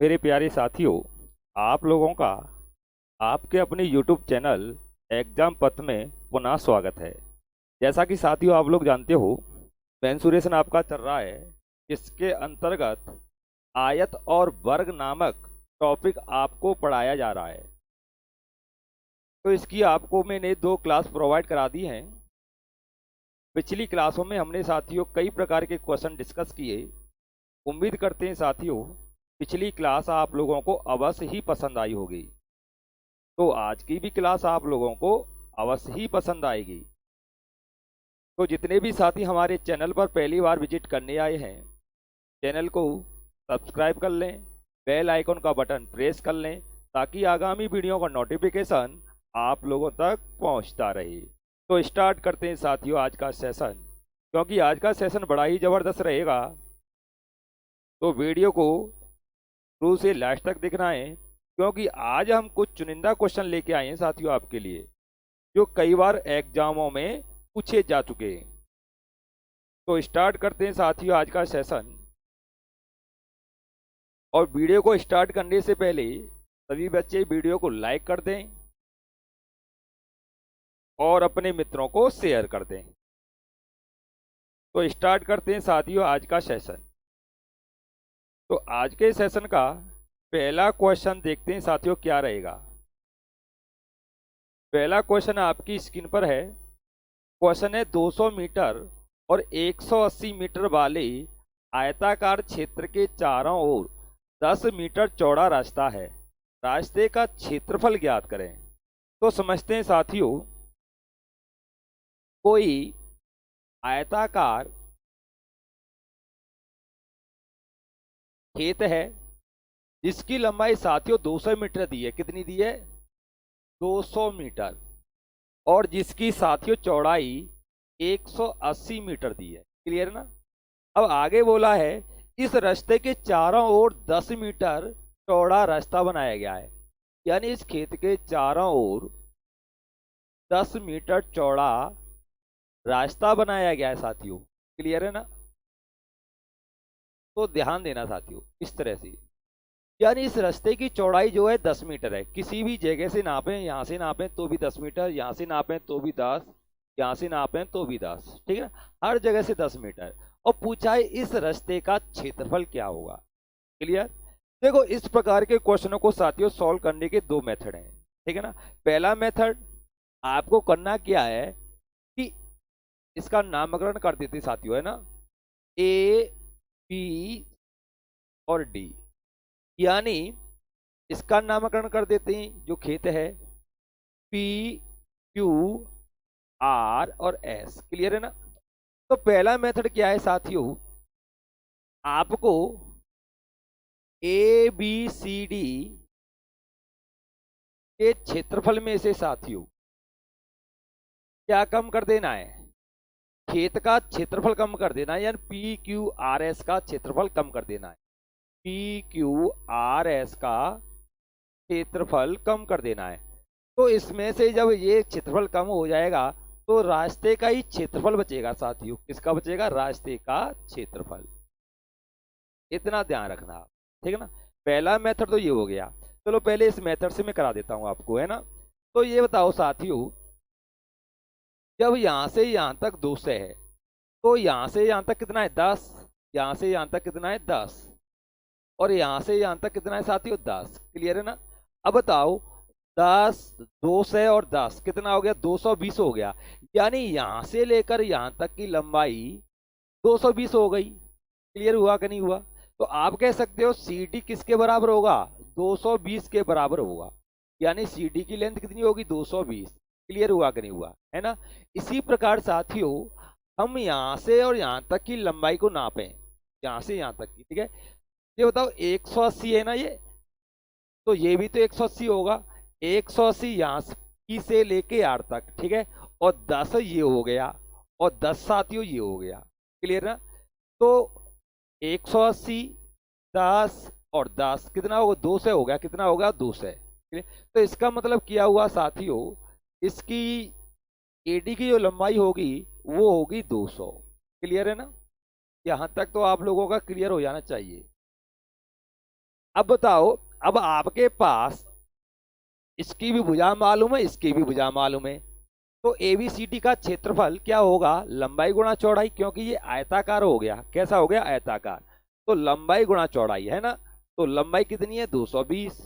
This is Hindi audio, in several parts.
मेरे प्यारे साथियों, आप लोगों का आपके अपने YouTube चैनल एग्जाम पथ में पुनः स्वागत है। जैसा कि साथियों आप लोग जानते हो, मेंसुरेशन आपका चल रहा है। इसके अंतर्गत आयत और वर्ग नामक टॉपिक आपको पढ़ाया जा रहा है। तो इसकी आपको मैंने 2 क्लास प्रोवाइड करा दी हैं। पिछली क्लासों में हमने साथियों कई प्रकार के क्वेश्चन डिस्कस किए। उम्मीद करते हैं साथियों पिछली क्लास आप लोगों को अवश्य ही पसंद आई होगी। तो आज की भी क्लास आप लोगों को अवश्य ही पसंद आएगी। तो जितने भी साथी हमारे चैनल पर पहली बार विजिट करने आए हैं, चैनल को सब्सक्राइब कर लें, बेल आइकन का बटन प्रेस कर लें ताकि आगामी वीडियो का नोटिफिकेशन आप लोगों तक पहुंचता रहे। तो स्टार्ट करते हैं साथियों आज का सेशन। क्योंकि आज का सेशन बड़ा ही ज़बरदस्त रहेगा, तो वीडियो को शुरू से लास्ट तक देखना है। क्योंकि आज हम कुछ चुनिंदा क्वेश्चन लेके आए हैं साथियों आपके लिए, जो कई बार एग्जामों में पूछे जा चुके हैं। तो स्टार्ट करते हैं साथियों आज का सेशन। और वीडियो को स्टार्ट करने से पहले सभी बच्चे वीडियो को लाइक कर दें और अपने मित्रों को शेयर कर दें। तो स्टार्ट करते हैं साथियों आज का सेशन। तो आज के सेशन का पहला क्वेश्चन देखते हैं साथियों क्या रहेगा। पहला क्वेश्चन आपकी स्क्रीन पर है। क्वेश्चन है 200 मीटर और 180 मीटर वाले आयताकार क्षेत्र के चारों ओर 10 मीटर चौड़ा रास्ता है। रास्ते का क्षेत्रफल ज्ञात करें। तो समझते हैं साथियों, कोई आयताकार खेत है जिसकी लंबाई साथियों 200 मीटर दी है। कितनी दी है? 200 मीटर। और जिसकी साथियों चौड़ाई 180 मीटर दी है। क्लियर ना? अब आगे बोला है इस रास्ते के चारों ओर 10 मीटर चौड़ा रास्ता बनाया गया है। यानी इस खेत के चारों ओर 10 मीटर चौड़ा रास्ता बनाया गया है साथियों। क्लियर है ना? तो ध्यान देना साथियों इस तरह से, यानी इस रास्ते की चौड़ाई जो है 10 मीटर है। किसी भी जगह से नापें, यहाँ से नापें तो भी 10 मीटर, यहाँ से नापें तो भी 10, यहाँ से नापें तो भी 10। ठीक है, हर जगह से 10 मीटर। और पूछा है इस रास्ते का क्षेत्रफल क्या होगा। क्लियर? देखो इस प्रकार के क्वेश्चनों को साथियों सॉल्व करने के 2 मेथड हैं। ठीक है ना? पहला मेथड आपको करना क्या है कि इसका नामकरण कर देते साथियों, है ना, ए बी और डी। यानी इसका नामकरण कर देते हैं जो खेत है, पी क्यू आर और एस। क्लियर है ना? तो पहला मेथड क्या है साथियों, आपको ए बी सी डी के क्षेत्रफल में से साथियों क्या कम कर देना है? खेत का क्षेत्रफल कम कर देना है। यानी पी क्यू आर एस का क्षेत्रफल कम कर देना है। पी क्यू आर एस का क्षेत्रफल कम कर देना है। तो इसमें से जब ये क्षेत्रफल कम हो जाएगा तो रास्ते का ही क्षेत्रफल बचेगा साथियों। किसका बचेगा? रास्ते का क्षेत्रफल। इतना ध्यान रखना आप। ठीक है ना? पहला मेथड तो ये हो गया। चलो पहले इस मेथड से मैं करा देता हूं आपको, है ना। तो ये बताओ साथियों, जब यहां से यहां तक 200 है तो यहां से यहां तक कितना है? 10। यहां से यहां तक कितना है? 10। और यहां से यहां तक कितना है साथियों? 10। क्लियर है ना? अब बताओ 10, 200 और 10 कितना हो गया? 220 हो गया। यानी यहां से लेकर यहां तक की लंबाई 220 हो गई। क्लियर हुआ कि नहीं हुआ? तो आप कह सकते हो सी डी किसके बराबर होगा? 220 के बराबर होगा। यानी सी डी की लेंथ कितनी होगी? 220। क्लियर हुआ कि नहीं हुआ? है ना? इसी प्रकार साथियों हम यहां से और यहां तक की लंबाई को नापें, यहां से यहां तक की। ठीक है, ये बताओ 180 है ना ये, तो ये भी तो 180 होगा। 180 यहाँ की से लेके आर तक। ठीक है, और 10 ये हो गया और 10 साथियों ये हो गया। क्लियर ना? तो 180, 10 और 10 कितना होगा? 200 हो गया। कितना होगा? 200। तो इसका मतलब क्या हुआ साथियों, इसकी एडी की जो लंबाई होगी वो होगी 200। क्लियर है ना? यहाँ तक तो आप लोगों का क्लियर हो जाना चाहिए। अब बताओ, अब आपके पास इसकी भी भुजा मालूम है, इसकी भी भुजा मालूम है, तो एबीसीडी का क्षेत्रफल क्या होगा, लंबाई गुणा चौड़ाई, क्योंकि ये आयताकार हो गया। कैसा हो गया, आयताकार। तो लंबाई गुणा चौड़ाई है ना, तो लंबाई कितनी है 220,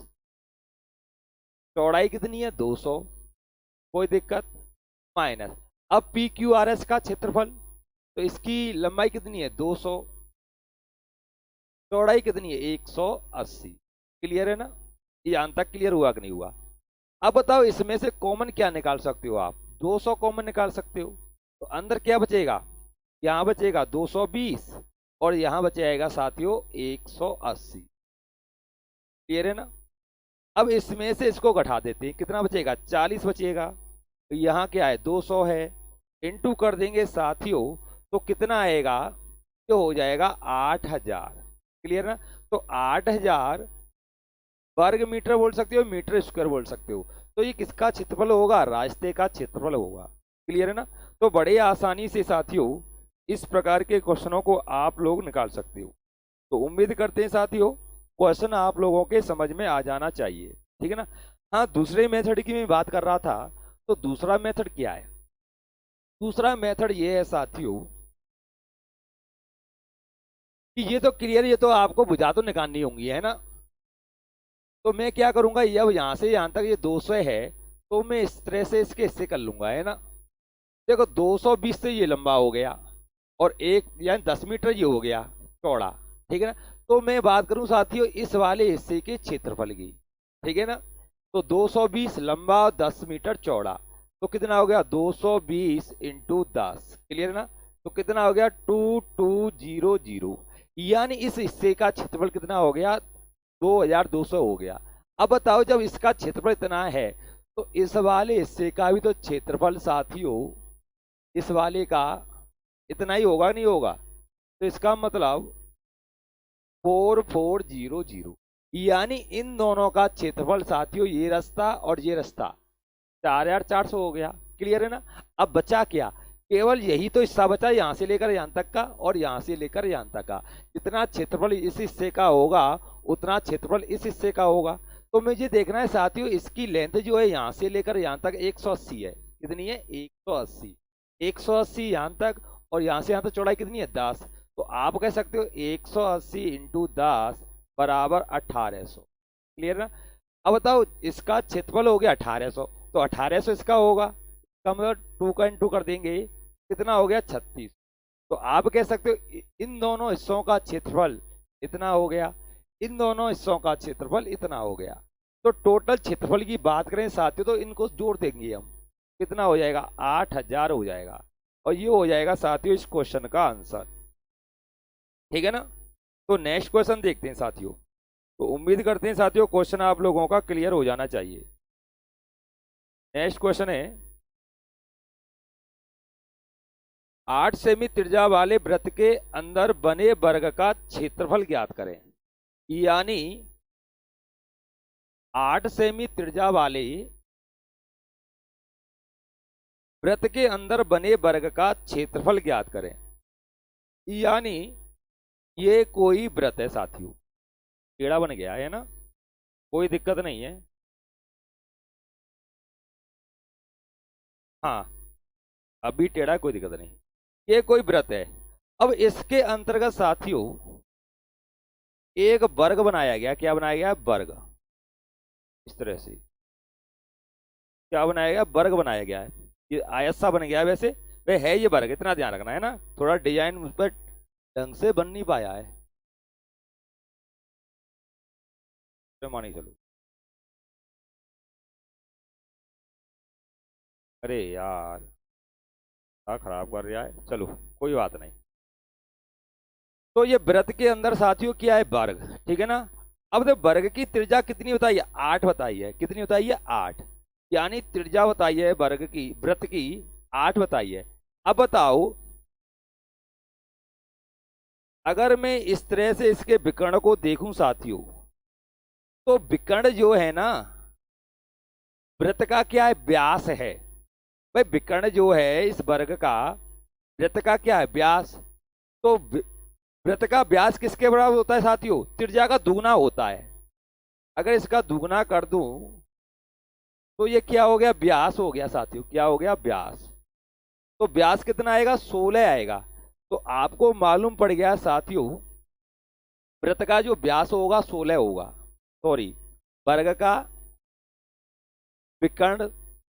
चौड़ाई कितनी है 200, कोई दिक्कत, माइनस। अब पी क्यू आर एस का क्षेत्रफल, तो इसकी लंबाई कितनी है 200, चौड़ाई कितनी है 180। क्लियर है ना, ये यहां तक क्लियर हुआ कि नहीं हुआ। अब बताओ इसमें से कॉमन क्या निकाल सकते हो आप, 200 कॉमन निकाल सकते हो, तो अंदर क्या बचेगा, यहां बचेगा 220 और यहां बचेगा साथियों 180। क्लियर है ना। अब इसमें से इसको घटा देते हैं, कितना बचेगा 40 बचेगा, तो यहाँ क्या है 200 है, इनटू कर देंगे साथियों, तो कितना आएगा, जो हो जाएगा 8000। क्लियर ना, तो 8000 वर्ग मीटर बोल सकते हो, मीटर स्क्वायर बोल सकते हो, तो ये किसका क्षेत्रफल होगा, रास्ते का क्षेत्रफल होगा। क्लियर है ना। तो बड़े आसानी से साथियों इस प्रकार के क्वेश्चनों को आप लोग निकाल सकते हो। तो उम्मीद करते हैं साथियों क्वेश्चन आप लोगों के समझ में आ जाना चाहिए, ठीक है ना। हाँ, दूसरे मेथड की मैं बात कर रहा था, तो दूसरा मेथड क्या है, दूसरा मेथड ये है साथियों कि ये तो क्लियर, ये तो आपको बुझा तो निकालनी होंगी, है ना। तो मैं क्या करूंगा, ये अब यहाँ से यहाँ तक ये 200 है, तो मैं इस तरह से इसके हिस्से कर लूंगा, है ना। देखो 220 से ये लंबा हो गया और एक यानी 10 मीटर ये हो गया चौड़ा, ठीक है ना। तो मैं बात करूं साथियों इस वाले हिस्से के क्षेत्रफल की, ठीक है ना। तो 220 लंबा और 10 मीटर चौड़ा, तो कितना हो गया 220 इंटू 10। क्लियर है ना, तो कितना हो गया 2200, यानी इस हिस्से का क्षेत्रफल कितना हो गया 2200 हो गया। अब बताओ जब इसका क्षेत्रफल इतना है, तो इस वाले हिस्से का भी तो क्षेत्रफल साथियों इस वाले का इतना ही होगा, नहीं होगा। तो इसका मतलब 4400, यानी इन दोनों का क्षेत्रफल साथियों ये रास्ता और ये रास्ता 4400 हो गया। क्लियर है ना। अब बचा क्या, केवल यही तो हिस्सा बचा, यहां से लेकर यहां तक का और यहां से लेकर यहां तक का। जितना क्षेत्रफल इस हिस्से का होगा उतना क्षेत्रफल इस हिस्से का होगा। तो मुझे देखना है साथियों इसकी लेंथ जो है यहां से लेकर यहां तक 180 है, कितनी है 180, 180 यहां तक, और यहां से यहां तक चौड़ाई कितनी है 10। तो आप कह सकते हो 180 इंटू 10 बराबर 1800। क्लियर ना। अब बताओ इसका क्षेत्रफल हो गया 1800, तो 1800 इसका होगा, इसका मतलब 2 का इंटू कर देंगे, कितना हो गया 36। तो आप कह सकते हो इन दोनों हिस्सों का क्षेत्रफल इतना हो गया, इन दोनों हिस्सों का क्षेत्रफल इतना हो गया। तो टोटल क्षेत्रफल की बात करें साथियों तो इनको जोड़ देंगे हम, कितना हो जाएगा 8000 हो जाएगा, और ये हो जाएगा साथियों इस क्वेश्चन का आंसर, ठीक है ना। तो नेक्स्ट क्वेश्चन देखते हैं साथियों। तो उम्मीद करते हैं साथियों क्वेश्चन आप लोगों का क्लियर हो जाना चाहिए। नेक्स्ट क्वेश्चन है 8 सेमी त्रिज्या वाले वृत्त के अंदर बने वर्ग का क्षेत्रफल ज्ञात करें। यानी 8 सेमी त्रिज्या वाले वृत्त के अंदर बने वर्ग का क्षेत्रफल ज्ञात करें। यानी ये कोई व्रत है साथियों, टेढ़ा बन गया है ना, कोई दिक्कत नहीं है। हाँ अभी टेढ़ा कोई दिक्कत नहीं, ये कोई व्रत है। अब इसके अंतर्गत साथियों एक वर्ग बनाया गया, क्या बनाया गया वर्ग, इस तरह से क्या बनाया गया वर्ग बनाया गया है, ये आयत सा बन गया है। वैसे वे है ये वर्ग, इतना ध्यान रखना है ना, थोड़ा डिजाइन उस पर ढंग से बन नहीं पाया है, मानी चलो। अरे यार क्या खराब कर रहा है, चलो कोई बात नहीं। तो ये व्रत के अंदर साथियों क्या है वर्ग, ठीक है ना। अब तो वर्ग की त्रिज्या कितनी बताई है 8 बताई है, कितनी बताई है 8, यानी त्रिज्या बताई है वर्ग की व्रत की 8 बताई है। अब बताओ अगर मैं इस तरह से इसके विकर्ण को देखूं साथियों, तो विकर्ण जो है ना वृत्त का क्या है व्यास है। भाई विकर्ण जो है इस वर्ग का वृत्त का क्या है व्यास, तो वृत्त का व्यास किसके बराबर होता है साथियों, त्रिज्या का दुगना होता है। अगर इसका दुगना कर दूं तो ये क्या हो गया, व्यास हो गया साथियों, क्या हो गया, व्यास। तो व्यास कितना आएगा, 16 आएगा। तो आपको मालूम पड़ गया साथियों, वृत्त का जो व्यास होगा 16 होगा, सॉरी, वर्ग का विकर्ण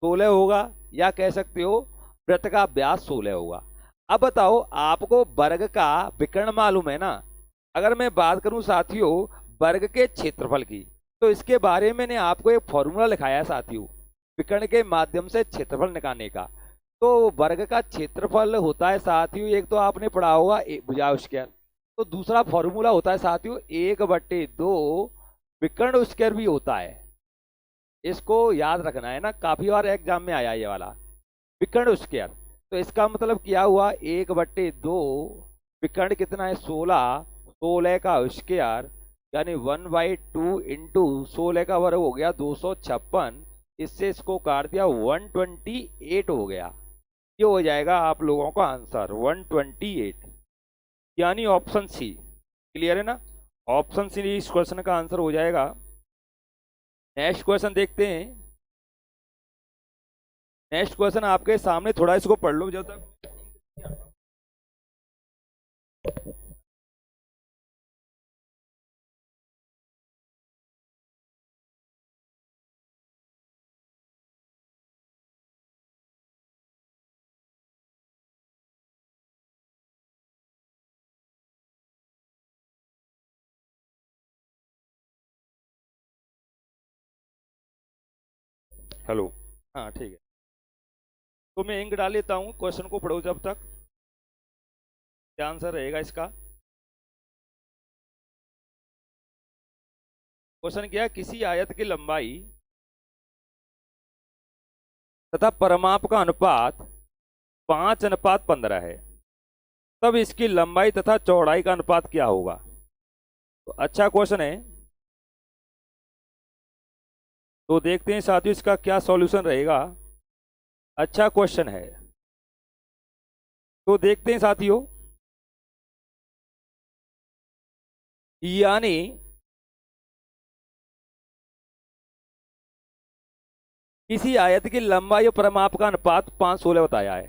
16 होगा, या कह सकते हो वृत्त का व्यास 16 होगा। अब बताओ, आपको वर्ग का विकर्ण मालूम है ना। अगर मैं बात करूं साथियों वर्ग के क्षेत्रफल की, तो इसके बारे में मैंने आपको एक फॉर्मूला लिखाया है साथियों, विकर्ण के माध्यम से क्षेत्रफल निकालने का। तो वर्ग का क्षेत्रफल होता है साथियों, एक तो आपने पढ़ा होगा भुजा स्क्वायर, तो दूसरा फॉर्मूला होता है साथियों 1/2 विकर्ण स्क्वायर भी होता है। इसको याद रखना है ना, काफी बार एग्जाम में आया ये वाला विकर्ण स्क्वायर। तो इसका मतलब क्या हुआ, 1/2 विकर्ण कितना है 16, 16 का स्क्वायर यानी 1/2 इंटू 16 का वर्ग हो गया 256। इससे इसको काट दिया 128 हो गया। ये हो जाएगा आप लोगों का आंसर 128, यानी ऑप्शन सी। क्लियर है ना, ऑप्शन सी इस क्वेश्चन का आंसर हो जाएगा। नेक्स्ट क्वेश्चन देखते हैं। नेक्स्ट क्वेश्चन आपके सामने, थोड़ा इसको पढ़ लो जब तक। हेलो, हाँ ठीक है, तो मैं इंक डाल लेता हूँ, क्वेश्चन को पढ़ो जब तक। क्या आंसर रहेगा इसका। क्वेश्चन क्या है, किसी आयत की लंबाई तथा परिमाप का अनुपात 5:15 है, तब इसकी लंबाई तथा चौड़ाई का अनुपात क्या होगा। तो अच्छा क्वेश्चन है, तो देखते हैं साथियों इसका क्या सॉल्यूशन रहेगा। अच्छा क्वेश्चन है, तो देखते हैं साथियों। यानी किसी आयत की लंबाई और परिमाप का अनुपात 5:16 बताया है।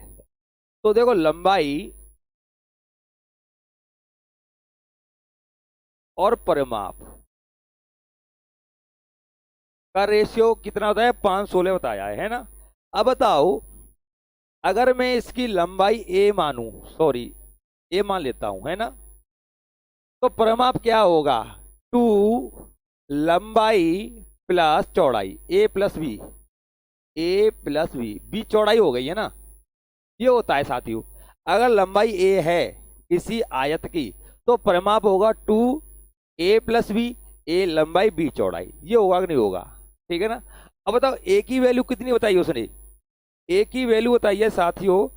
तो देखो लंबाई और परिमाप का रेशियो कितना होता है, 5:16 बताया है ना। अब बताओ, अगर मैं इसकी लंबाई ए मानूं, सॉरी ए मान लेता हूं, है ना, तो परिमाप क्या होगा, 2 लंबाई प्लस चौड़ाई, ए प्लस बी, ए प्लस बी, बी चौड़ाई हो गई है ना। ये होता है साथियों, अगर लंबाई ए है किसी आयत की, तो परिमाप होगा 2 ए प्लस बी, ए लंबाई बी चौड़ाई। ये होगा कि नहीं होगा, ठीक है ना। अब बताओ ए की वैल्यू कितनी बताई उसने, ए की वैल्यू बताई है साथियों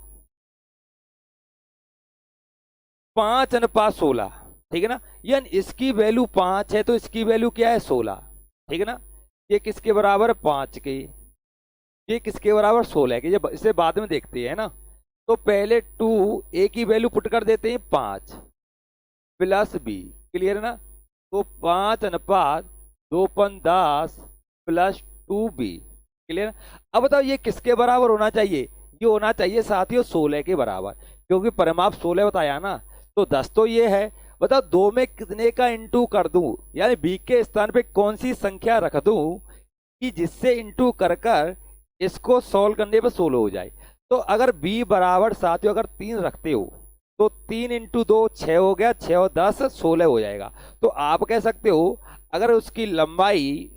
5:16, ठीक है ना। यानी इसकी वैल्यू 5 है, तो इसकी वैल्यू क्या है 16, ठीक है ना। ये किसके बराबर 5 के, ये किसके बराबर 16 के, ये इसे बाद में देखते हैं ना। तो पहले 2 ए की वैल्यू पुट कर देते हैं 5 प्लस बी, क्लियर है ना। तो 5:2:10 प्लस 2b, क्लियर। अब बताओ ये किसके बराबर होना चाहिए, ये होना चाहिए साथियों 16 के बराबर, क्योंकि परिमाप 16 बताया ना। तो 10 तो ये है, बताओ 2 में कितने का इंटू कर दूं, यानी b के स्थान पे कौन सी संख्या रख दूं कि जिससे इंटू कर कर इसको सॉल्व करने पर 16 हो जाए। तो अगर b बराबर साथियों अगर 3 रखते हो, तो 3 इंटू 2 6 हो गया, 6 और 10 16 हो जाएगा। तो आप कह सकते हो अगर उसकी लंबाई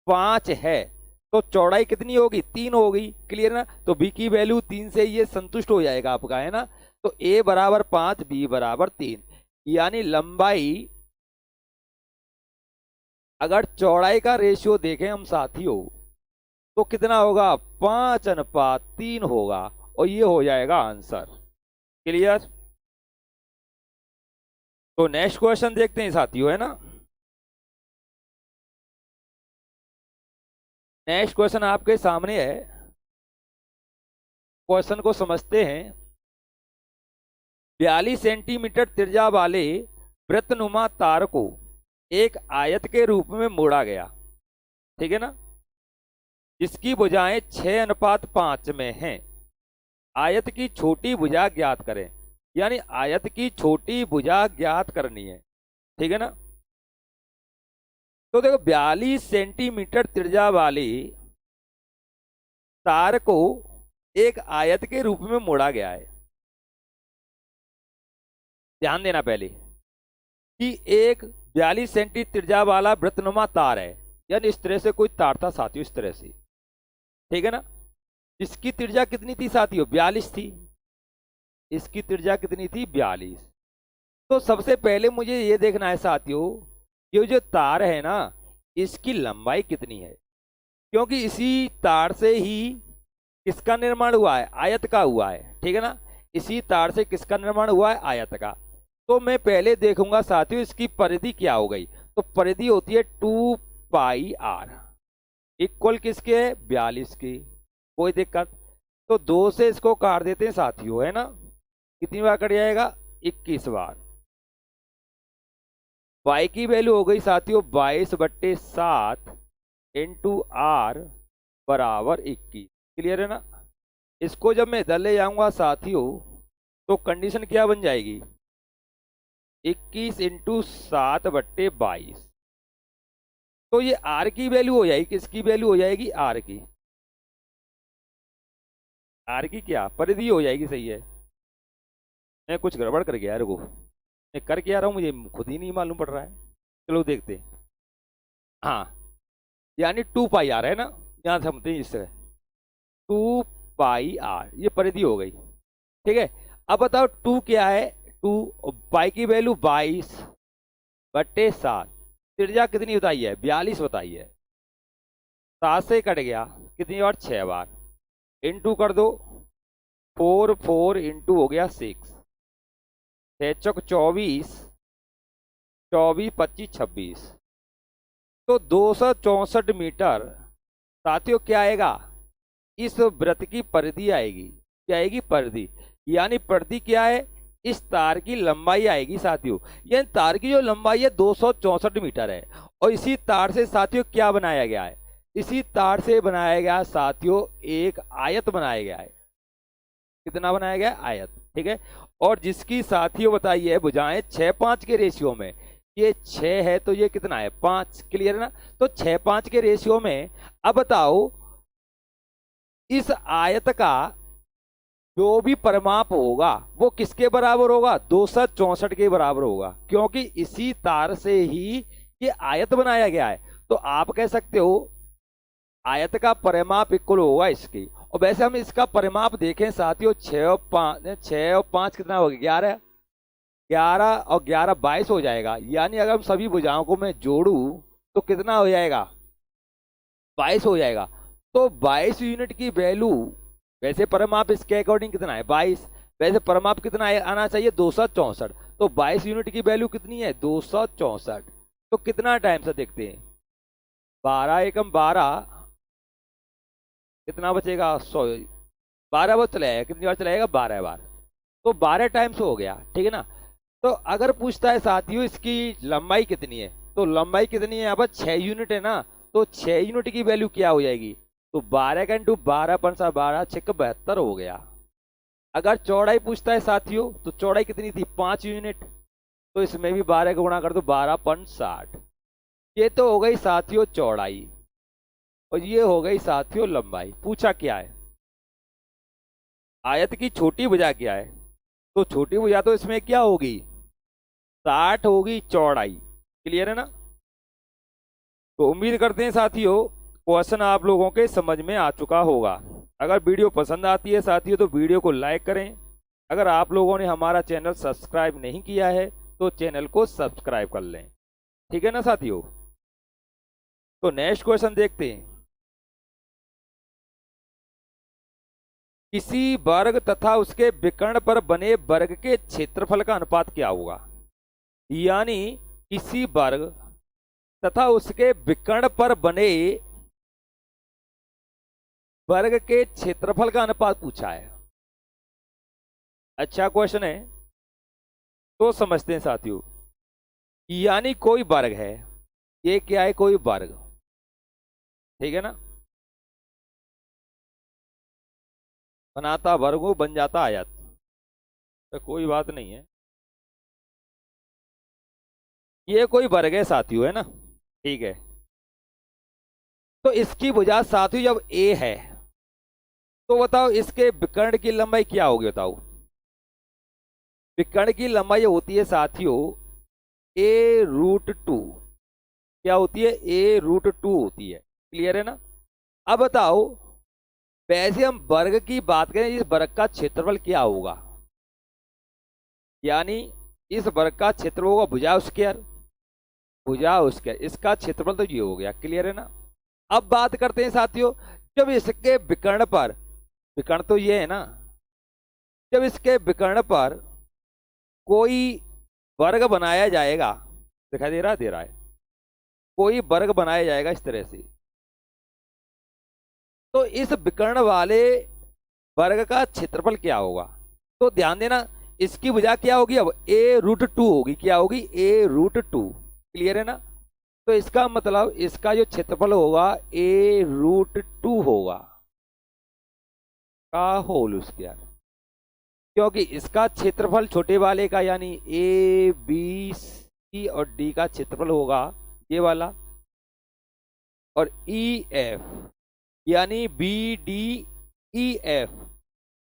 5 है तो चौड़ाई कितनी होगी, 3 होगी, क्लियर ना। तो b की वैल्यू 3 से ये संतुष्ट हो जाएगा आपका, है ना। तो a बराबर 5, b बराबर 3, यानी लंबाई अगर चौड़ाई का रेशियो देखें हम साथियों, तो कितना होगा 5:3 होगा, और ये हो जाएगा आंसर, क्लियर। तो नेक्स्ट क्वेश्चन देखते हैं साथियों, है ना। नेक्स्ट क्वेश्चन आपके सामने है, क्वेश्चन को समझते हैं। 42 सेंटीमीटर त्रिज्या वाले वृत्तनुमा तार को एक आयत के रूप में मोड़ा गया, ठीक है ना, जिसकी भुजाएं 6:5 में हैं। आयत की छोटी भुजा ज्ञात करें, यानी आयत की छोटी भुजा ज्ञात करनी है, ठीक है ना। तो देखो 42 सेंटीमीटर त्रिज्या वाली तार को एक आयत के रूप में मोड़ा गया है। ध्यान देना पहले कि एक 42 सेंटी त्रिज्या वाला वृत्तनुमा तार है, यानी इस तरह से कोई तार था साथियों, इस तरह से, ठीक है ना। इसकी त्रिज्या कितनी थी साथियों? 42 थी। इसकी त्रिज्या कितनी थी? 42। तो सबसे पहले मुझे ये देखना है साथियों, ये जो तार है ना, इसकी लंबाई कितनी है, क्योंकि इसी तार से ही किसका निर्माण हुआ है? आयत का हुआ है, ठीक है ना। इसी तार से किसका निर्माण हुआ है? आयत का। तो मैं पहले देखूंगा साथियों इसकी परिधि क्या हो गई। तो परिधि होती है 2πr, इक्वल किसके है? 42 की। कोई दिक्कत? तो 2 से इसको काट देते हैं साथियों, है ना। कितनी बार कट जाएगा? 21 बार। y की वैल्यू हो गई साथियों 22/7 इंटू r बराबर 21। क्लियर है ना। इसको जब मैं इधर ले जाऊंगा साथियों तो कंडीशन क्या बन जाएगी? 21 इंटू 7/22। तो ये r की वैल्यू हो जाएगी, किसकी वैल्यू हो जाएगी? r की। r की क्या परिधि हो जाएगी, सही है। मैं कुछ गड़बड़ कर गया, रुको, मैं कर क्या रहा हूँ मुझे खुद ही नहीं मालूम पड़ रहा है। चलो देखते हैं। हाँ, यानी 2πr है ना, यहाँ समझते हैं इस तरह 2πr, ये परिधि हो गई, ठीक है। अब बताओ 2 क्या है? 2 पाई की वैल्यू 22/7, त्रिज्या कितनी बताई है? 42 बताई है। 7 से कट गया, कितनी बार? 6 बार। इंटू कर दो, 4 इंटू हो गया 6, 6 चौक 24, 24 25 26, तो 264 मीटर साथियों क्या आएगा? इस वृत्त की परिधि आएगी। क्या आएगी? परिधि। यानी परिधि क्या है? इस तार की लंबाई आएगी साथियों। यानी तार की जो लंबाई है 264 मीटर है। और इसी तार से साथियों क्या बनाया गया है? इसी तार से बनाया गया साथियों एक आयत बनाया गया है। कितना बनाया गया? आयत, ठीक है। और जिसकी साथियों बताई है भुजाएं 6:5 के रेशियो में। ये 6 है तो ये कितना है? 5। क्लियर है ना। तो 6:5 के रेशियो में। अब बताओ इस आयत का जो भी परिमाप होगा वो किसके बराबर होगा? 264 के बराबर होगा, क्योंकि इसी तार से ही ये आयत बनाया गया है। तो आप कह सकते हो आयत का परिमाप इक्वल होगा इसकी। और वैसे हम इसका परिमाप देखें साथियों, 6 और 5 कितना हो गया? 11। 11 और 11 22 हो जाएगा। यानी अगर हम सभी भुजाओं को मैं जोड़ूं तो कितना हो जाएगा? 22 हो जाएगा। तो 22 यूनिट की वैल्यू, वैसे परिमाप इसके अकॉर्डिंग कितना है? 22। वैसे परिमाप कितना आना चाहिए? 264। तो 22 यूनिट की वैल्यू कितनी है? 264। तो कितना टाइम से देखते हैं? 12 एकम 12, कितना बचेगा? 100। 12 बार चलाएगा, कितनी बार चलाएगा? 12 बार। तो 12 टाइम्स हो गया, ठीक है ना। तो अगर पूछता है साथियों इसकी लंबाई कितनी है, तो लंबाई कितनी है? अब 6 यूनिट है ना, तो 6 यूनिट की वैल्यू क्या हो जाएगी? तो 12 का इंटू 12 पंसा 12 6 72 हो गया। अगर चौड़ाई पूछता है साथियों तो चौड़ाई कितनी थी? 5 यूनिट। तो इसमें भी 12 का गुणा कर दो, 12.60। ये तो हो गई साथियों चौड़ाई, और ये हो गई साथियों लंबाई। पूछा क्या है? आयत की छोटी भुजा क्या है? तो छोटी भुजा तो इसमें क्या होगी? 60 होगी चौड़ाई। क्लियर है ना। तो उम्मीद करते हैं साथियों क्वेश्चन आप लोगों के समझ में आ चुका होगा। अगर वीडियो पसंद आती है साथियों तो वीडियो को लाइक करें। अगर आप लोगों ने हमारा चैनल सब्सक्राइब नहीं किया है तो चैनल को सब्सक्राइब कर लें, ठीक है ना साथियों। तो नेक्स्ट क्वेश्चन देखते हैं। किसी वर्ग तथा उसके विकर्ण पर बने वर्ग के क्षेत्रफल का अनुपात क्या होगा? यानी किसी वर्ग तथा उसके विकर्ण पर बने वर्ग के क्षेत्रफल का अनुपात पूछा है। अच्छा क्वेश्चन है, तो समझते हैं साथियों। यानी कोई वर्ग है, ये क्या है, कोई वर्ग, ठीक है ना, बनाता वर्ग हो बन जाता आयत, तो कोई बात नहीं है, ये कोई वर्ग है साथियों, है ना, ठीक है। तो इसकी भुजा साथियों जब ए है तो बताओ इसके विकर्ण की लंबाई क्या होगी, बताओ। विकर्ण की लंबाई होती है साथियों a√2, क्या होती है, a√2 होती है, क्लियर है ना। अब बताओ वैसे हम वर्ग की बात करें, इस वर्ग का क्षेत्रफल क्या होगा, यानी इस वर्ग का क्षेत्रफल होगा भुजा स्क्वायर, भुजा स्क्वायर, इसका क्षेत्रफल तो ये हो गया, क्लियर है ना। अब बात करते हैं साथियों, जब इसके विकर्ण पर, विकर्ण तो ये है ना, जब इसके विकर्ण पर कोई वर्ग बनाया जाएगा, दिखाई दे रहा है, दे रहा है, कोई वर्ग बनाया जाएगा इस तरह से, तो इस विकर्ण वाले वर्ग का क्षेत्रफल क्या होगा। तो ध्यान देना इसकी भुजा क्या होगी, अब a√2 होगी, क्या होगी, a√2, क्लियर है ना। तो इसका मतलब इसका जो क्षेत्रफल होगा a√2 होगा का होल स्क्वायर, क्योंकि इसका क्षेत्रफल छोटे वाले का यानी ए बी सी और डी का क्षेत्रफल होगा ये वाला, और ई एफ यानी बी डी ई एफ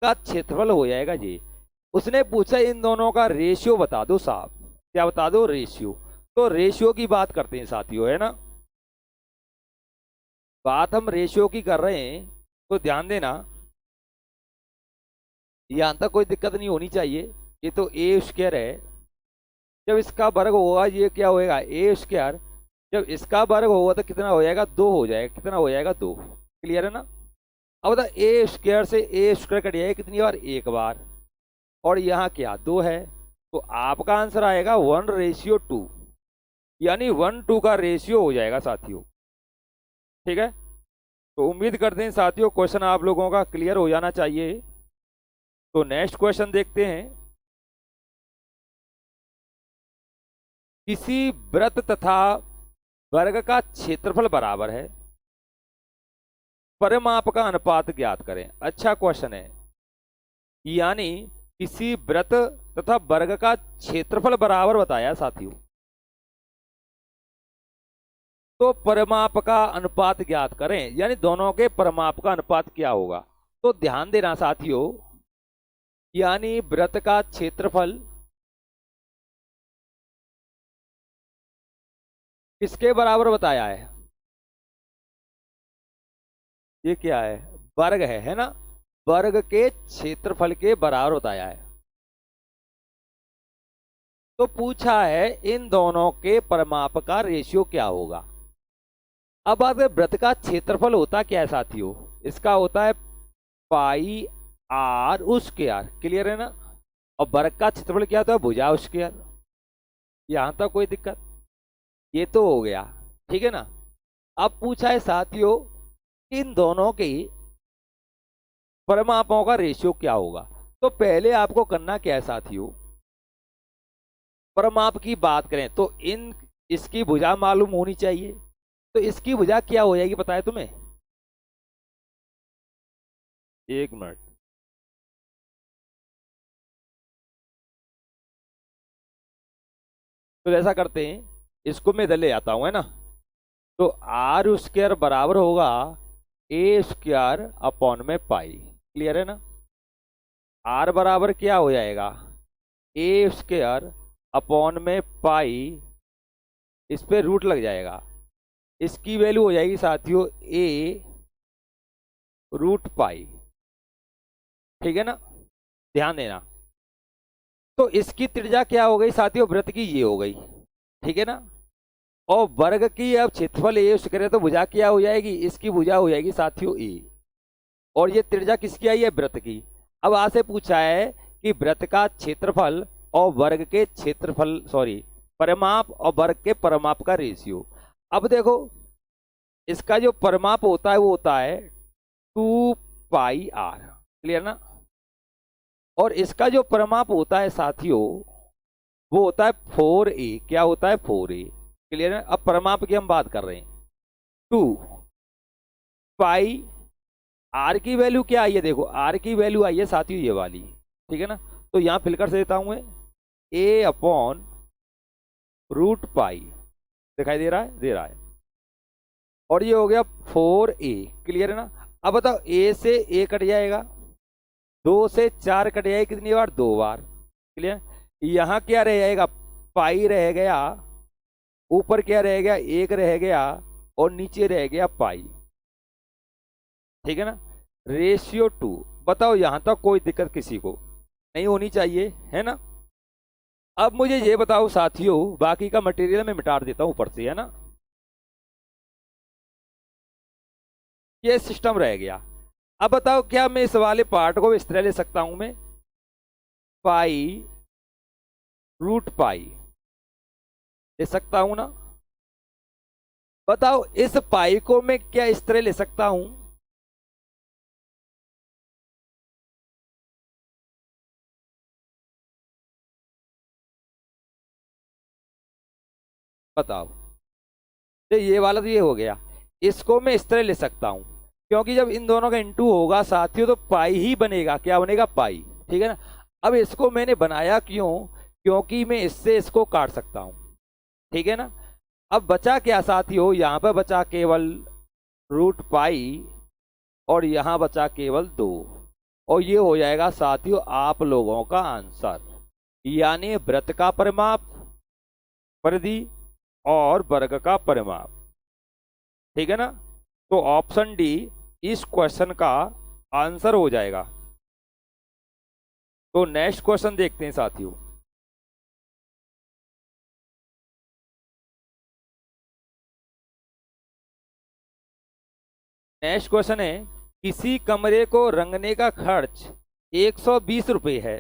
का क्षेत्रफल हो जाएगा जी। उसने पूछा इन दोनों का रेशियो बता दो साहब, क्या बता दो, रेशियो। तो रेशियो की बात करते हैं साथियों, है ना, बात हम रेशियो की कर रहे हैं, तो ध्यान देना यहां तक कोई दिक्कत नहीं होनी चाहिए। ये तो ए स्क्वायर है, जब इसका वर्ग होगा ये क्या होएगा, ए स्क्वायर, जब इसका वर्ग होगा तो कितना हो जाएगा, 2 हो जाएगा, कितना हो जाएगा, 2, क्लियर है ना। अब बता ए स्क्वायर से ए स्क्वायर कट जाएगा कितनी बार, एक बार, और यहाँ क्या 2 है, तो आपका आंसर आएगा 1:2, यानी 1:2 का रेशियो हो जाएगा साथियों, ठीक है। तो उम्मीद करते हैं साथियों क्वेश्चन आप लोगों का क्लियर हो जाना चाहिए। तो नेक्स्ट क्वेश्चन देखते हैं, किसी वृत्त तथा वर्ग का क्षेत्रफल बराबर है, परिमाप का अनुपात ज्ञात करें। अच्छा क्वेश्चन है, यानी किसी वृत्त तथा वर्ग का क्षेत्रफल बराबर बताया साथियों, तो परिमाप का अनुपात ज्ञात करें, यानी दोनों के परिमाप का अनुपात क्या होगा। तो ध्यान देना साथियों, यानी वृत्त का क्षेत्रफल किसके बराबर बताया है, ये क्या है, वर्ग है ना, वर्ग के क्षेत्रफल के बराबर बताया है। तो पूछा है इन दोनों के परिमाप का रेशियो क्या होगा। अब अगर वृत्त का क्षेत्रफल होता क्या है साथियों, इसका होता है पाई आर स्क्वायर, क्लियर है ना, और वर्ग का क्षेत्रफल क्या होता है, भुजा स्क्वायर। यहां तक कोई दिक्कत, ये तो हो गया, ठीक है ना। अब पूछा है साथियों इन दोनों के परिमापों का रेशियो क्या होगा। तो पहले आपको करना क्या है साथियों, परिमाप की बात करें तो इसकी भुजा मालूम होनी चाहिए। तो इसकी भुजा क्या हो जाएगी पता है तुम्हें, एक मिनट, तो ऐसा करते हैं, इसको मैं इधर ले आता हूं, है ना। तो आर स्क्वायर बराबर होगा ए स्क्वायर अपॉन में पाई, क्लियर है ना। आर बराबर क्या हो जाएगा, ए स्क्वायर अपॉन में पाई, इस पे रूट लग जाएगा, इसकी वैल्यू हो जाएगी साथियों a√पाई, ठीक है ना। ध्यान देना, तो इसकी त्रिज्या क्या हो गई साथियों, वृत्त की ये हो गई, ठीक है ना। और वर्ग की अब क्षेत्रफल ए करें तो भुजा क्या हो जाएगी, इसकी भुजा हो जाएगी साथियों ए, और ये त्रिज्या किसकी आई है, वृत्त की। अब आज से पूछा है कि वृत्त का क्षेत्रफल और वर्ग के क्षेत्रफल, सॉरी परिमाप और वर्ग के परिमाप का रेशियो। अब देखो इसका जो परिमाप होता है वो होता है 2πr, क्लियर ना, और इसका जो परिमाप होता है साथियों वो होता है 4a। क्या होता है? 4a। क्लियर है? अब परिमाप की हम बात कर रहे हैं। 2 पाई आर की वैल्यू क्या आई है? देखो आर की वैल्यू आई है साथियों ये वाली, ठीक है ना। तो यहां फिल कर देता हूं मैं a/√पाई। दिखाई दे रहा है? दे रहा है। और ये हो गया 4a। क्लियर है ना? अब बताओ a से a कट जाएगा, 2 से 4 कट जाएगा, कितनी बार? 2 बार। क्लियर? यहां क्या रह जाएगा? पाई रह गया, ऊपर क्या रह गया? 1 रह गया, और नीचे रह गया पाई। ठीक है ना? रेशियो 2। बताओ यहां तक कोई दिक्कत किसी को नहीं होनी चाहिए, है ना। अब मुझे ये बताओ साथियों, बाकी का मटेरियल मैं मिटा देता हूं ऊपर से, है ना। ये सिस्टम रह गया। अब बताओ क्या मैं इस वाले पार्ट को इस तरह ले सकता हूं? मैं पाई/√पाई ले सकता हूं ना। बताओ इस पाई को मैं क्या इस तरह ले सकता हूं? बताओ। तो ये वाला तो ये हो गया, इसको मैं इस तरह ले सकता हूं, क्योंकि जब इन दोनों का इंटू होगा साथियों तो पाई ही बनेगा। क्या बनेगा? पाई। ठीक है ना। अब इसको मैंने बनाया क्यों? क्योंकि मैं इससे इसको काट सकता हूं। ठीक है ना। अब बचा क्या साथियों? यहां पर बचा केवल √पाई, और यहां बचा केवल 2, और ये हो जाएगा साथियों आप लोगों का आंसर, यानी वृत्त का परिमाप, परिधि और वर्ग का परिमाप। ठीक है ना। तो ऑप्शन डी इस क्वेश्चन का आंसर हो जाएगा। तो नेक्स्ट क्वेश्चन देखते हैं साथियों। नेक्स्ट क्वेश्चन है, किसी कमरे को रंगने का खर्च 120 रुपये है।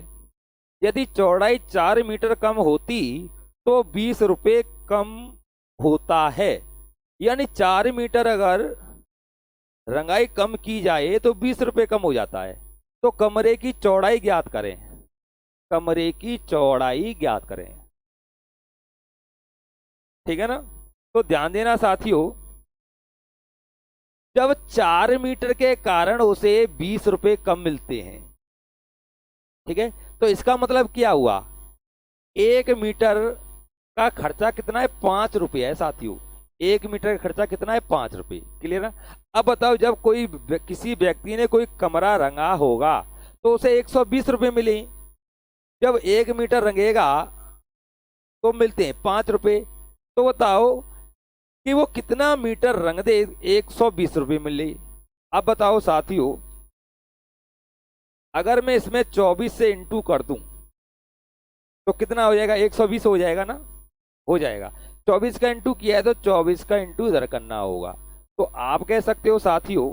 यदि चौड़ाई 4 मीटर कम होती तो 20 रुपये कम होता है। यानी 4 मीटर अगर रंगाई कम की जाए तो 20 रुपये कम हो जाता है। तो कमरे की चौड़ाई ज्ञात करें। कमरे की चौड़ाई ज्ञात करें। ठीक है ना। तो ध्यान देना साथियों, जब 4 मीटर के कारण उसे 20 रुपये कम मिलते हैं, ठीक है, तो इसका मतलब क्या हुआ? 1 मीटर का खर्चा कितना है? 5 रुपये है साथियों। 1 मीटर का खर्चा कितना है? 5 रुपये। क्लियर है? अब बताओ जब कोई किसी व्यक्ति ने कोई कमरा रंगा होगा तो उसे 120 रुपये मिले। जब 1 मीटर रंगेगा तो मिलते हैं 5 रुपये। तो बताओ कि वो कितना मीटर रंग दे? 120 रुपये मिले। अब बताओ साथियों, अगर मैं इसमें 24 से इंटू कर दूं तो कितना हो जाएगा? 120 हो जाएगा ना। हो जाएगा। 24 का इंटू किया है तो 24 का इंटू इधर करना होगा। तो आप कह सकते हो साथियों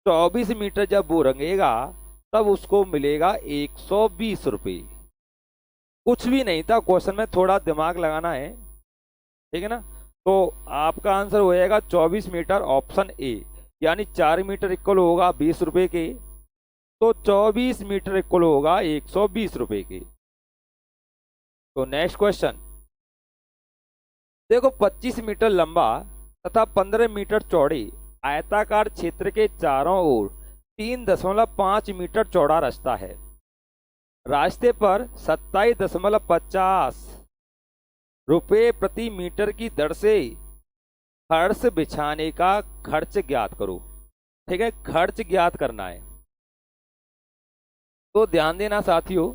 24 मीटर जब वो रंगेगा तब उसको मिलेगा 120 रुपये। कुछ भी नहीं था क्वेश्चन में, थोड़ा दिमाग लगाना है। ठीक है ना। तो आपका आंसर हो जाएगा 24 मीटर, ऑप्शन ए। यानी 4 मीटर इक्वल होगा 20 रुपये के, तो 24 मीटर इक्वल होगा 120 रुपये के। तो नेक्स्ट क्वेश्चन देखो, 25 मीटर लंबा तथा 15 मीटर चौड़ी आयताकार क्षेत्र के चारों ओर 3.5 मीटर चौड़ा रास्ता है। रास्ते पर 27.50 रुपये प्रति मीटर की दर से फर्श बिछाने का खर्च ज्ञात करो। ठीक है, खर्च ज्ञात करना है। तो ध्यान देना साथियों,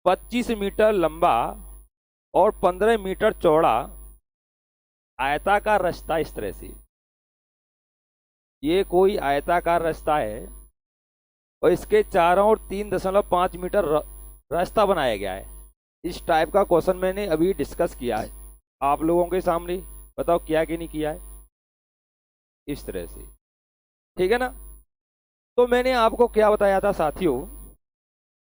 25 मीटर लंबा और 15 मीटर चौड़ा आयताकार रास्ता, इस तरह से ये कोई आयताकार रास्ता है और इसके चारों ओर 3.5 मीटर रास्ता बनाया गया है। इस टाइप का क्वेश्चन मैंने अभी डिस्कस किया है आप लोगों के सामने। बताओ किया कि नहीं किया है? इस तरह से। ठीक है ना। तो मैंने आपको क्या बताया था साथियों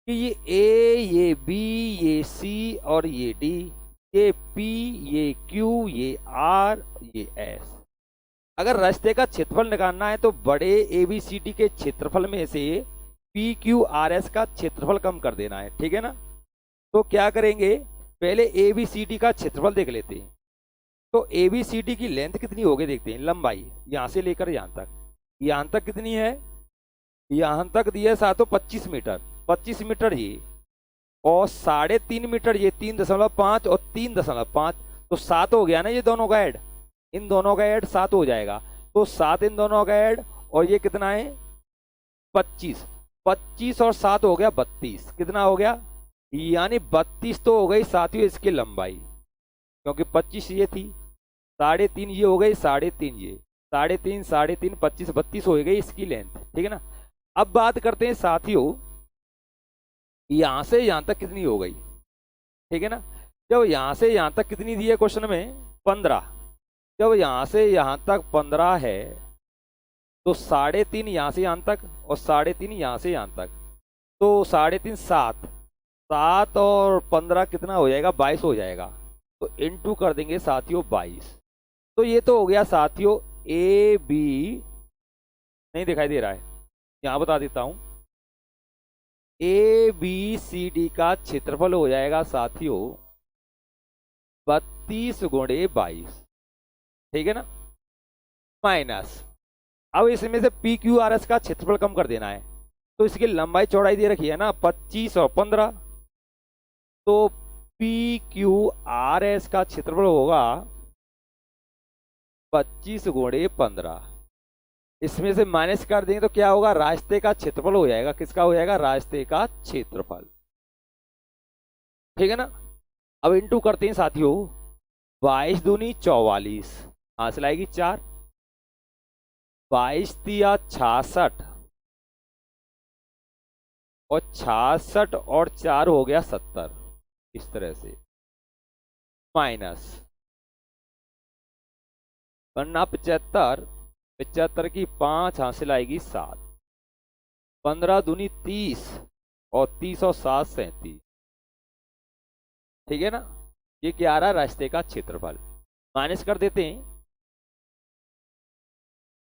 कि ये ए, ये बी, ये सी और ये डी, ये पी, ये क्यू, ये आर, ये एस। अगर रास्ते का क्षेत्रफल निकालना है तो बड़े ए बी सी डी के क्षेत्रफल में से पी क्यू आर एस का क्षेत्रफल कम कर देना है। ठीक है ना। तो क्या करेंगे, पहले ए बी सी डी का क्षेत्रफल देख लेते हैं। तो ए बी सी डी की लेंथ कितनी होगी देखते हैं, लंबाई यहां से लेकर यहां तक कितनी है, यहां तक दिया है 725 मीटर, 25 मीटर ये, और 3.5 मीटर ये, 3.5 और 3.5, तो 7 हो गया ना ये दोनों का ऐड, इन दोनों का ऐड 7 हो जाएगा। तो 7 इन दोनों का ऐड, और ये कितना है 25, 25 और 7 हो गया 32, कितना हो गया, यानी 32 तो हो गई साथियों इसकी लंबाई, क्योंकि 25 ये थी, 3.5 ये हो गई, 3.5 ये, 3.5 3.5 25 32 हो गई इसकी लेंथ, ठीक है ना। अब बात करते हैं साथियों यहां से यहां तक कितनी हो गई, ठीक है ना। जब यहां से यहां तक कितनी दी है क्वेश्चन में 15, जब यहां से यहां तक 15 है, तो 3.5 यहां से यहां तक और 3.5 यहां से यहां तक, तो 3.5 7, 7 और 15 कितना हो जाएगा 22 हो जाएगा, तो इनटू कर देंगे साथियों 22। तो ये तो हो गया साथियों ए बी, नहीं दिखाई दे रहा है, यहां बता देता हूं, ए बी सी डी का क्षेत्रफल हो जाएगा साथियों 32 गुणे 22, ठीक है ना, माइनस, अब इसमें से पी क्यू आर एस का क्षेत्रफल कम कर देना है। तो इसकी लंबाई चौड़ाई दे रखी है ना 25 और 15, तो पी क्यू आर एस का क्षेत्रफल होगा 25 गुणे 15, इसमें से माइनस कर देंगे तो क्या होगा, रास्ते का क्षेत्रफल हो जाएगा, किसका हो जाएगा, रास्ते का क्षेत्रफल, ठीक है ना। अब इंटू करते हैं साथियों, 22 दूनी 44, हासिल आएगी 4, 22 तिया 66, और 66 और 4 हो गया 70, इस तरह से, माइनस वरना 75, 75 की 5 हासिल आएगी 7, 15 दूनी 30, और 30 और 7 37, ठीक है ना। ये क्या आ रहा है, रास्ते का क्षेत्रफल, माइनस कर देते हैं।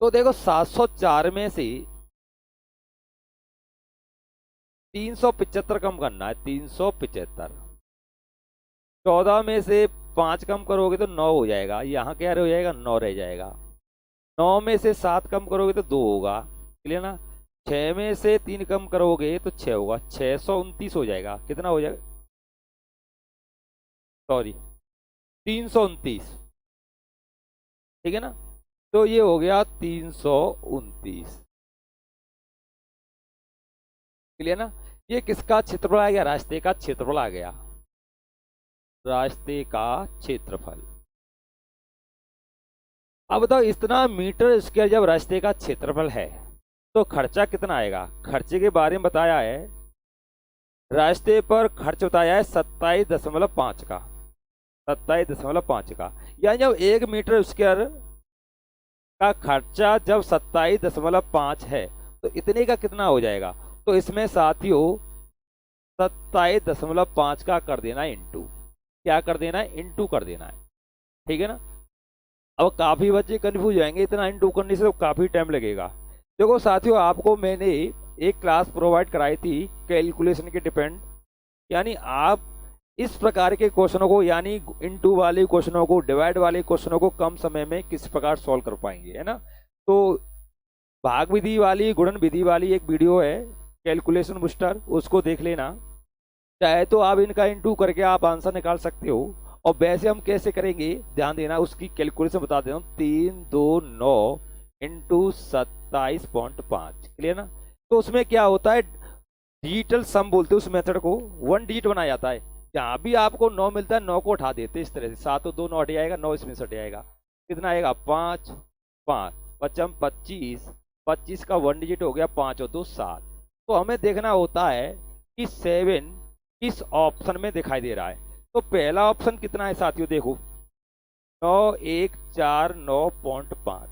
तो देखो 704 में से 375 कम करना है, 375, 14 में से 5 कम करोगे तो 9 हो जाएगा, यहाँ क्या हो जाएगा 9 रह जाएगा, 9 में से 7 कम करोगे तो 2 होगा, क्लियर ना, 6 में से 3 कम करोगे तो 6 होगा, 629 हो जाएगा, कितना हो जाएगा, सॉरी 329, ठीक है ना। तो ये हो गया 329, क्लियर ना। ये किसका क्षेत्रफल आ गया, रास्ते का क्षेत्रफल आ गया, रास्ते का क्षेत्रफल। अब बताओ इतना मीटर स्क्वायर जब रास्ते का क्षेत्रफल है तो खर्चा कितना आएगा, खर्चे के बारे में बताया है, रास्ते पर खर्च बताया है 27.5 का, 27.5 का, यानी जब 1 मीटर स्क्वायर का खर्चा जब 27.5 है तो इतने का कितना हो जाएगा, तो इसमें साथियों 27.5 का कर देना है इंटू, क्या कर देना है, इंटू कर देना है, ठीक है ना। अब काफी बच्चे कंफ्यूज हो जाएंगे, इतना इंटू करने से तो काफी टाइम लगेगा। देखो साथियों आपको मैंने एक क्लास प्रोवाइड कराई थी कैलकुलेशन के डिपेंड, यानी आप इस प्रकार के क्वेश्चनों को, यानी इंटू वाले क्वेश्चनों को, डिवाइड वाले क्वेश्चनों को कम समय में किस प्रकार सॉल्व कर पाएंगे, है ना। तो भाग विधि वाली, गुणन विधि वाली एक वीडियो है कैलकुलेशन बूस्टर, उसको देख लेना, चाहे तो आप इनका इंटू करके आप आंसर निकाल सकते हो। और वैसे हम कैसे करेंगे ध्यान देना, उसकी कैलकुलेशन बता देता हूँ, 329 इंटू 27.5, क्लियर ना। तो उसमें क्या होता है, डिजिटल सम बोलते हैं उस मेथड को, 1 डिजिट बनाया जाता है, जहाँ भी आपको 9 मिलता है 9 को उठा देते हैं इस तरह से, 7 और 2 9 हट जाएगा, 9 इसमें से हट जाएगा, कितना आएगा 5 5 पचम 25, 25 का 1 डिजिट हो गया, 5 और 2 7। तो हमें देखना होता है कि 7 किस ऑप्शन में दिखाई दे रहा है। तो पहला ऑप्शन कितना है साथियों, देखो 9 1 4 9.5,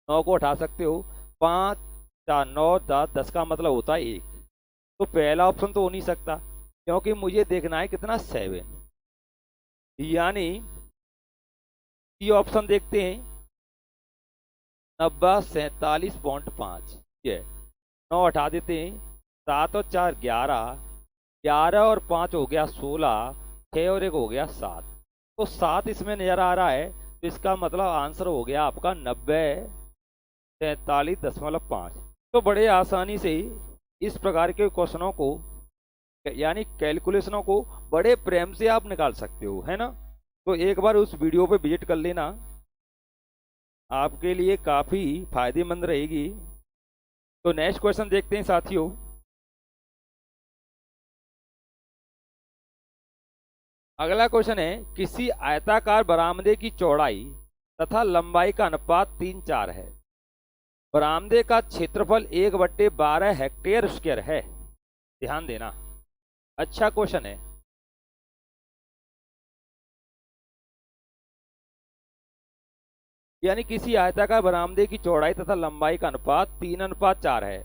9 को उठा सकते हो, 5 4 9 10, 10 का मतलब होता है 1, तो पहला ऑप्शन तो हो नहीं सकता, क्योंकि मुझे देखना है कितना 7, यानी ये ऑप्शन देखते हैं 90 47.5, ये 9 हटा देते हैं, 7 और 4 11, 11 और 5 हो गया 16, 6 और 1 हो गया 7। तो 7 इसमें नजर आ रहा है, तो इसका मतलब आंसर हो गया आपका 90, 43.5। तो बड़े आसानी से इस प्रकार के क्वेश्चनों को यानी कैलकुलेशनों को बड़े प्रेम से आप निकाल सकते हो, है ना। तो एक बार उस वीडियो पे विजिट कर लेना, आपके लिए काफ़ी फायदेमंद रहेगी। तो नेक्स्ट क्वेश्चन देखते हैं साथियों। अगला क्वेश्चन है, किसी आयताकार बरामदे की चौड़ाई तथा लंबाई का अनुपात 3:4 है। बरामदे का क्षेत्रफल 1/12 हेक्टेयर स्क्वायर है। ध्यान देना, अच्छा क्वेश्चन है। यानी किसी आयताकार बरामदे की चौड़ाई तथा लंबाई का अनुपात 3:4 है।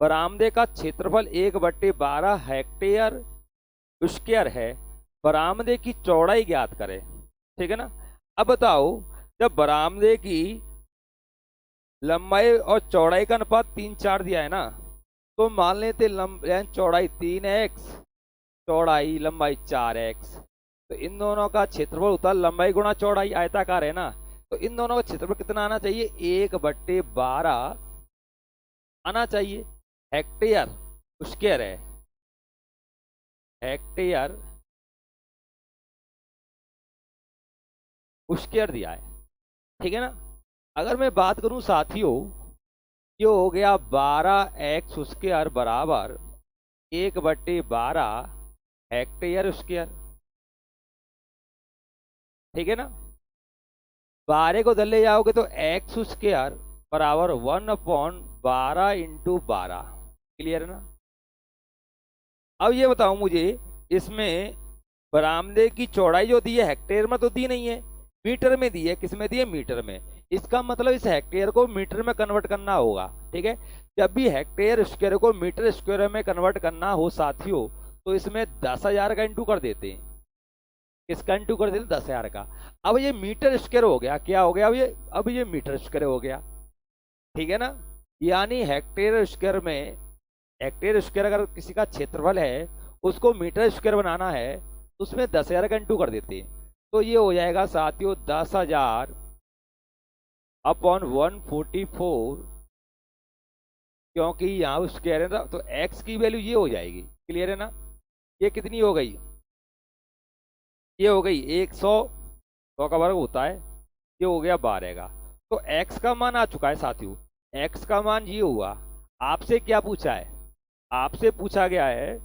बरामदे का क्षेत्रफल 1/12 हेक्टेयर स्क्वायर है। बरामदे की चौड़ाई ज्ञात करें, ठीक है ना। अब बताओ, जब बरामदे की लंबाई और चौड़ाई का अनुपात 3:4 दिया है ना, तो मान लेते चौड़ाई 3x, चौड़ाई लंबाई 4x, तो इन दोनों का क्षेत्रफल होता है लंबाई गुणा चौड़ाई, आयताकार है ना। तो इन दोनों का क्षेत्रफल कितना आना चाहिए, 1/12 आना चाहिए। हेक्टेयर स्क्वायर है, हेक्टेयर स्क्वायर दिया है, ठीक है ना। अगर मैं बात करूं साथियों, ये हो गया 12x स्क्वायर बराबर 1/12 हेक्टेयर स्क्वायर, ठीक है ना। 12 को दल ले जाओगे तो x स्क्वायर बराबर 1/12 इंटू 12, क्लियर है ना। अब ये बताओ मुझे, इसमें बरामदे की चौड़ाई जो दी है हेक्टेयर में तो दी नहीं है, मीटर में दी है। किस में दी है, मीटर में। इसका मतलब इस हेक्टेयर को मीटर में कन्वर्ट करना होगा, ठीक है। जब भी हेक्टेयर स्क्वायर को मीटर स्क्वायर में कन्वर्ट करना हो साथियों, तो इसमें 10,000 का इंटू कर देते हैं। किसका इंटू कर देते, 10,000 का। अब ये मीटर स्क्वायर हो गया, क्या हो गया, अब ये मीटर स्क्वायर हो गया, ठीक है ना। यानी हेक्टेयर स्क्वायर में, हेक्टेयर स्क्वायर अगर किसी का क्षेत्रफल है उसको मीटर स्क्वायर बनाना है, तो उसमें 10,000 का इंटू कर देते हैं। तो ये हो जाएगा साथियों 10,000 अपॉन 144, क्योंकि यहाँ स्क्वायर है ना, तो x की वैल्यू ये हो जाएगी, क्लियर है ना। ये कितनी हो गई, ये हो गई 100 का वर्ग होता है, ये हो गया 12 का। तो x का मान आ चुका है साथियों, x का मान ये हुआ। आपसे क्या पूछा है, आपसे पूछा गया है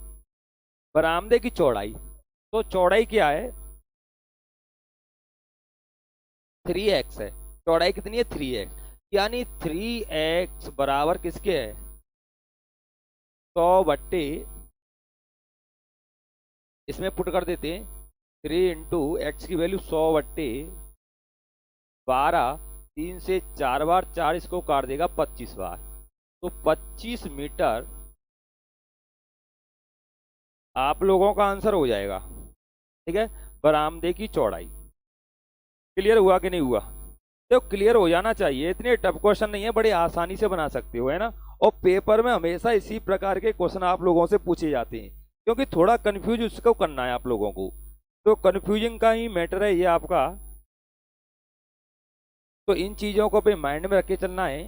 बरामदे की चौड़ाई, तो चौड़ाई क्या है, 3x है। चौड़ाई कितनी है, 3x, यानी 3x बराबर किसके है, 100 बट्टे, इसमें पुट कर देते हैं 3 इंटू एक्स की वैल्यू 100 बट्टे 12, 3 से 4 बार 4 इसको काट देगा 25 बार, तो 25 मीटर आप लोगों का आंसर हो जाएगा, ठीक है। बरामदे की चौड़ाई क्लियर हुआ कि नहीं हुआ, तो क्लियर हो जाना चाहिए। इतने टफ क्वेश्चन नहीं है, बड़े आसानी से बना सकते हो, है ना। और पेपर में हमेशा इसी प्रकार के क्वेश्चन आप लोगों से पूछे जाते हैं, क्योंकि थोड़ा कंफ्यूज उसको करना है आप लोगों को, तो कंफ्यूजिंग का ही मैटर है ये आपका। तो इन चीज़ों को अपने माइंड में रख के चलना है।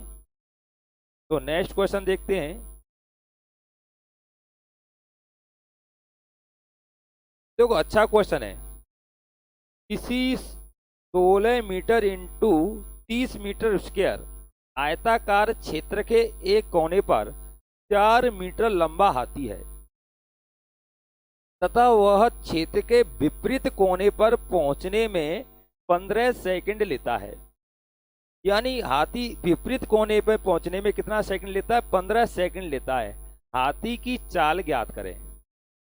तो नेक्स्ट क्वेश्चन देखते हैं। देखो अच्छा क्वेश्चन है, किसी 16 मीटर इंटू 30 मीटर स्क्वायर आयताकार क्षेत्र के एक कोने पर 4 मीटर लंबा हाथी है तथा वह क्षेत्र के विपरीत कोने पर पहुंचने में 15 सेकंड लेता है। यानी हाथी विपरीत कोने पर पहुंचने में कितना सेकंड लेता है, 15 सेकंड लेता है। हाथी की चाल ज्ञात करें।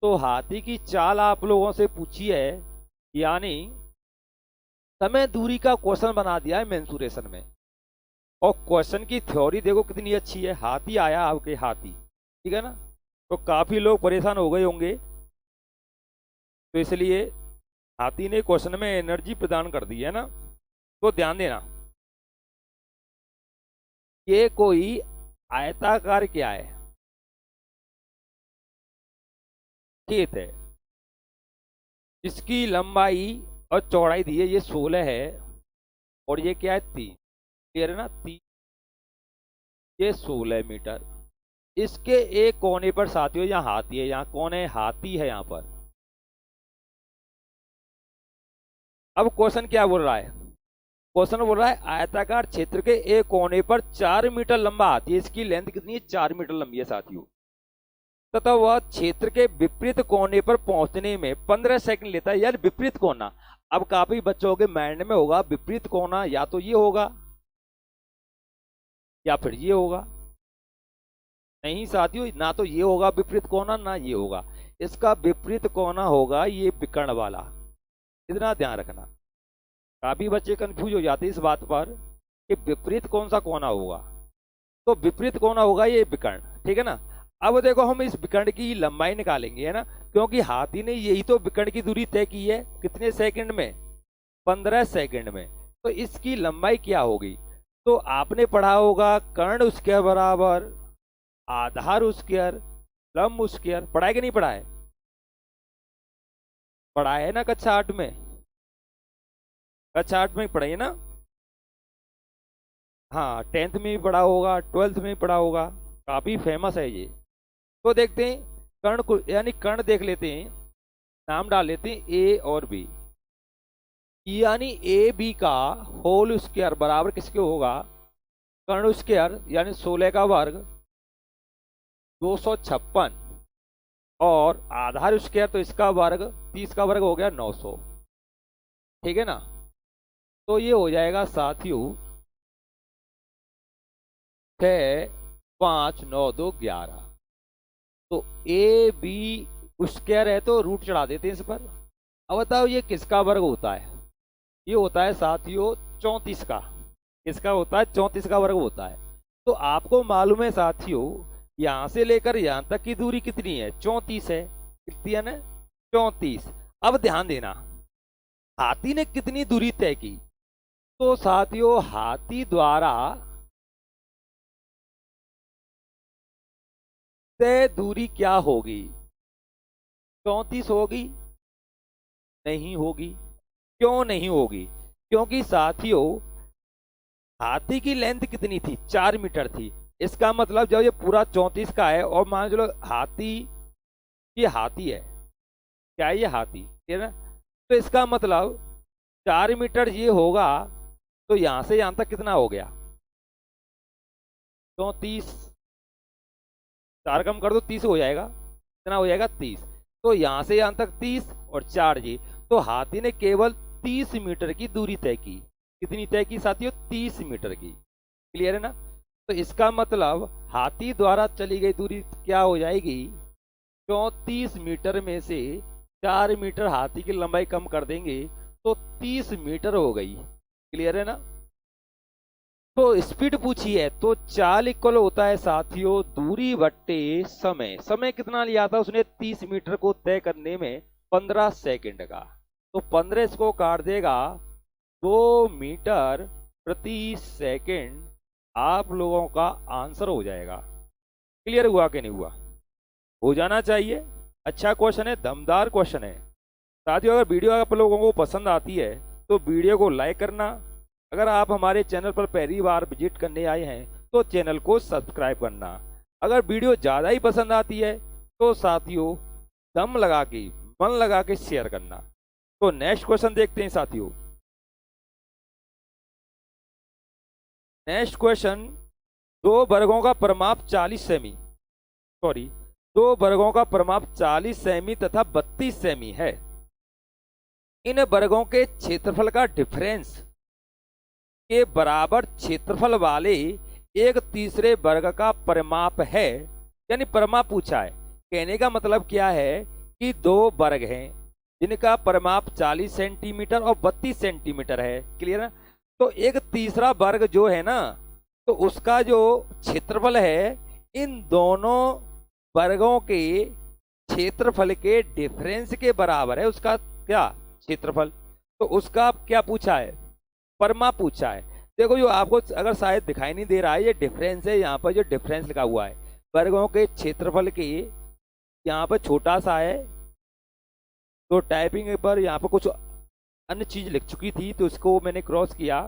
तो हाथी की चाल आप लोगों से पूछी है, यानी समय दूरी का क्वेश्चन बना दिया है मेंसुरेशन में। और क्वेश्चन की थ्योरी देखो कितनी अच्छी है। हाथी आया आपके, हाथी, ठीक है ना। तो काफी लोग परेशान हो गए होंगे, तो इसलिए हाथी ने क्वेश्चन में एनर्जी प्रदान कर दी है ना। तो ध्यान देना, ये कोई आयताकार क्या है, खेत है, इसकी लंबाई और चौड़ाई दी है, ये 16 है और ये क्या है 3, क्लियर है ना, 3, ये 16 मीटर। इसके एक कोने पर साथियों यहाँ हाथी है, यहाँ कौन है, हाथी है यहाँ पर। अब क्वेश्चन क्या बोल रहा है, क्वेश्चन बोल रहा है आयताकार क्षेत्र के एक कोने पर 4 मीटर लंबा हाथी है, इसकी लेंथ कितनी है, 4 मीटर लंबी है साथियों, तथा वह क्षेत्र के विपरीत कोने पर पहुंचने में 15 सेकंड लेता है। यार विपरीत कोना, अब काफी बच्चों के माइंड में होगा विपरीत कोना या तो ये होगा या फिर ये होगा। नहीं साथियों, ना तो ये होगा विपरीत कोना ना ये होगा, इसका विपरीत कोना होगा ये विकर्ण वाला, इतना ध्यान रखना। काफी बच्चे कंफ्यूज हो जाते हैं इस बात पर कि विपरीत कौन सा कोना होगा, तो विपरीत कोना होगा ये विकर्ण, ठीक है ना। अब देखो हम इस विकर्ण की लंबाई निकालेंगे, है ना, क्योंकि हाथी ने यही तो विकर्ण की दूरी तय की है, कितने सेकंड में, 15 सेकंड में। तो इसकी लंबाई क्या होगी, तो आपने पढ़ा होगा कर्ण स्क्वायर बराबर आधार स्क्वायर लंब स्क्वायर, पढ़ा है कि नहीं पढ़ा है, पढ़ा है ना कक्षा 8 में, कक्षा 8 में पढ़ाइए ना, हाँ 10th में भी पढ़ा होगा, 12th में भी पढ़ा होगा, काफी फेमस है ये। तो देखते हैं कर्ण को, यानी कर्ण देख लेते हैं, नाम डाल लेते हैं ए और बी, यानी ए बी का होल स्क्वायर बराबर किसके होगा, कर्ण स्क्वायर यानी 16 का वर्ग 256 और आधार स्क्वायर तो इसका वर्ग 30 का वर्ग हो गया 900, ठीक है ना। तो ये हो जाएगा साथियों 6 5 9 2 11। तो ए बी स्क्वायर है तो रूट चढ़ा देते हैं इस पर। अब बताओ ये किसका वर्ग होता है, ये होता है साथियों 34 का, किसका होता है, 34 का वर्ग होता है। तो आपको मालूम है साथियों यहां से लेकर यहां तक की दूरी कितनी है, 34 है, कितनी है ना, 34। अब ध्यान देना हाथी ने कितनी दूरी तय की, तो साथियों हाथी द्वारा तय दूरी क्या होगी, 34 होगी, नहीं होगी। क्यों नहीं होगी, क्योंकि साथियों हाथी की लेंथ कितनी थी, 4 मीटर थी। इसका मतलब जब ये पूरा 34 का है और मान लो हाथी, ये हाथी है, क्या है ये हाथी, है ना, तो इसका मतलब 4 मीटर ये होगा, तो यहां से यहां तक कितना हो गया, 34, 4 कम कर दो 30 हो जाएगा, कितना हो जाएगा 30। तो यहां से यहां तक 30 और 4 जी, तो हाथी ने केवल 30 मीटर की दूरी तय की, कितनी तय की साथियों, 30 मीटर की, क्लियर है ना। तो इसका मतलब हाथी द्वारा चली गई दूरी क्या हो जाएगी, 34 मीटर में से 4 मीटर हाथी की लंबाई कम कर देंगे तो 30 मीटर हो गई, क्लियर है ना। तो स्पीड पूछी है तो चाल इक्वल होता है साथियों दूरी बट्टे समय, समय कितना लिया था उसने 30 मीटर को तय करने में 15 सेकंड का, तो 15 इसको काट देगा 2 मीटर प्रति सेकंड, आप लोगों का आंसर हो जाएगा। क्लियर हुआ कि नहीं हुआ, हो जाना चाहिए। अच्छा क्वेश्चन है, दमदार क्वेश्चन है साथियों। अगर वीडियो आप लोगों को पसंद आती है तो वीडियो को लाइक करना, अगर आप हमारे चैनल पर पहली बार विजिट करने आए हैं तो चैनल को सब्सक्राइब करना। अगर वीडियो ज़्यादा ही पसंद आती है तो साथियों दम लगा के, मन लगा के शेयर करना। तो नेक्स्ट क्वेश्चन देखते हैं साथियों। नेक्स्ट क्वेश्चन, 2 वर्गों का परिमाप 40 सेमी, सॉरी 2 वर्गों का परिमाप 40 सेमी तथा 32 सेमी है। इन वर्गों के क्षेत्रफल का डिफरेंस के बराबर क्षेत्रफल वाले एक तीसरे वर्ग का परिमाप है, यानी परिमाप पूछा है। कहने का मतलब क्या है कि 2 वर्ग हैं जिनका परिमाप 40 सेंटीमीटर और 32 सेंटीमीटर है, क्लियर है। तो एक तीसरा वर्ग जो है ना, तो उसका जो क्षेत्रफल है इन दोनों वर्गों के क्षेत्रफल के डिफरेंस के बराबर है, उसका क्या क्षेत्रफल, तो उसका क्या पूछा है, परिमाप पूछा है। देखो जो आपको अगर शायद दिखाई नहीं दे रहा है, ये डिफरेंस है, यहाँ पर जो डिफरेंस लिखा हुआ है वर्गों के क्षेत्रफल के, यहाँ पर छोटा सा है तो टाइपिंग पर यहाँ पर कुछ अन्य चीज लिख चुकी थी तो इसको मैंने क्रॉस किया,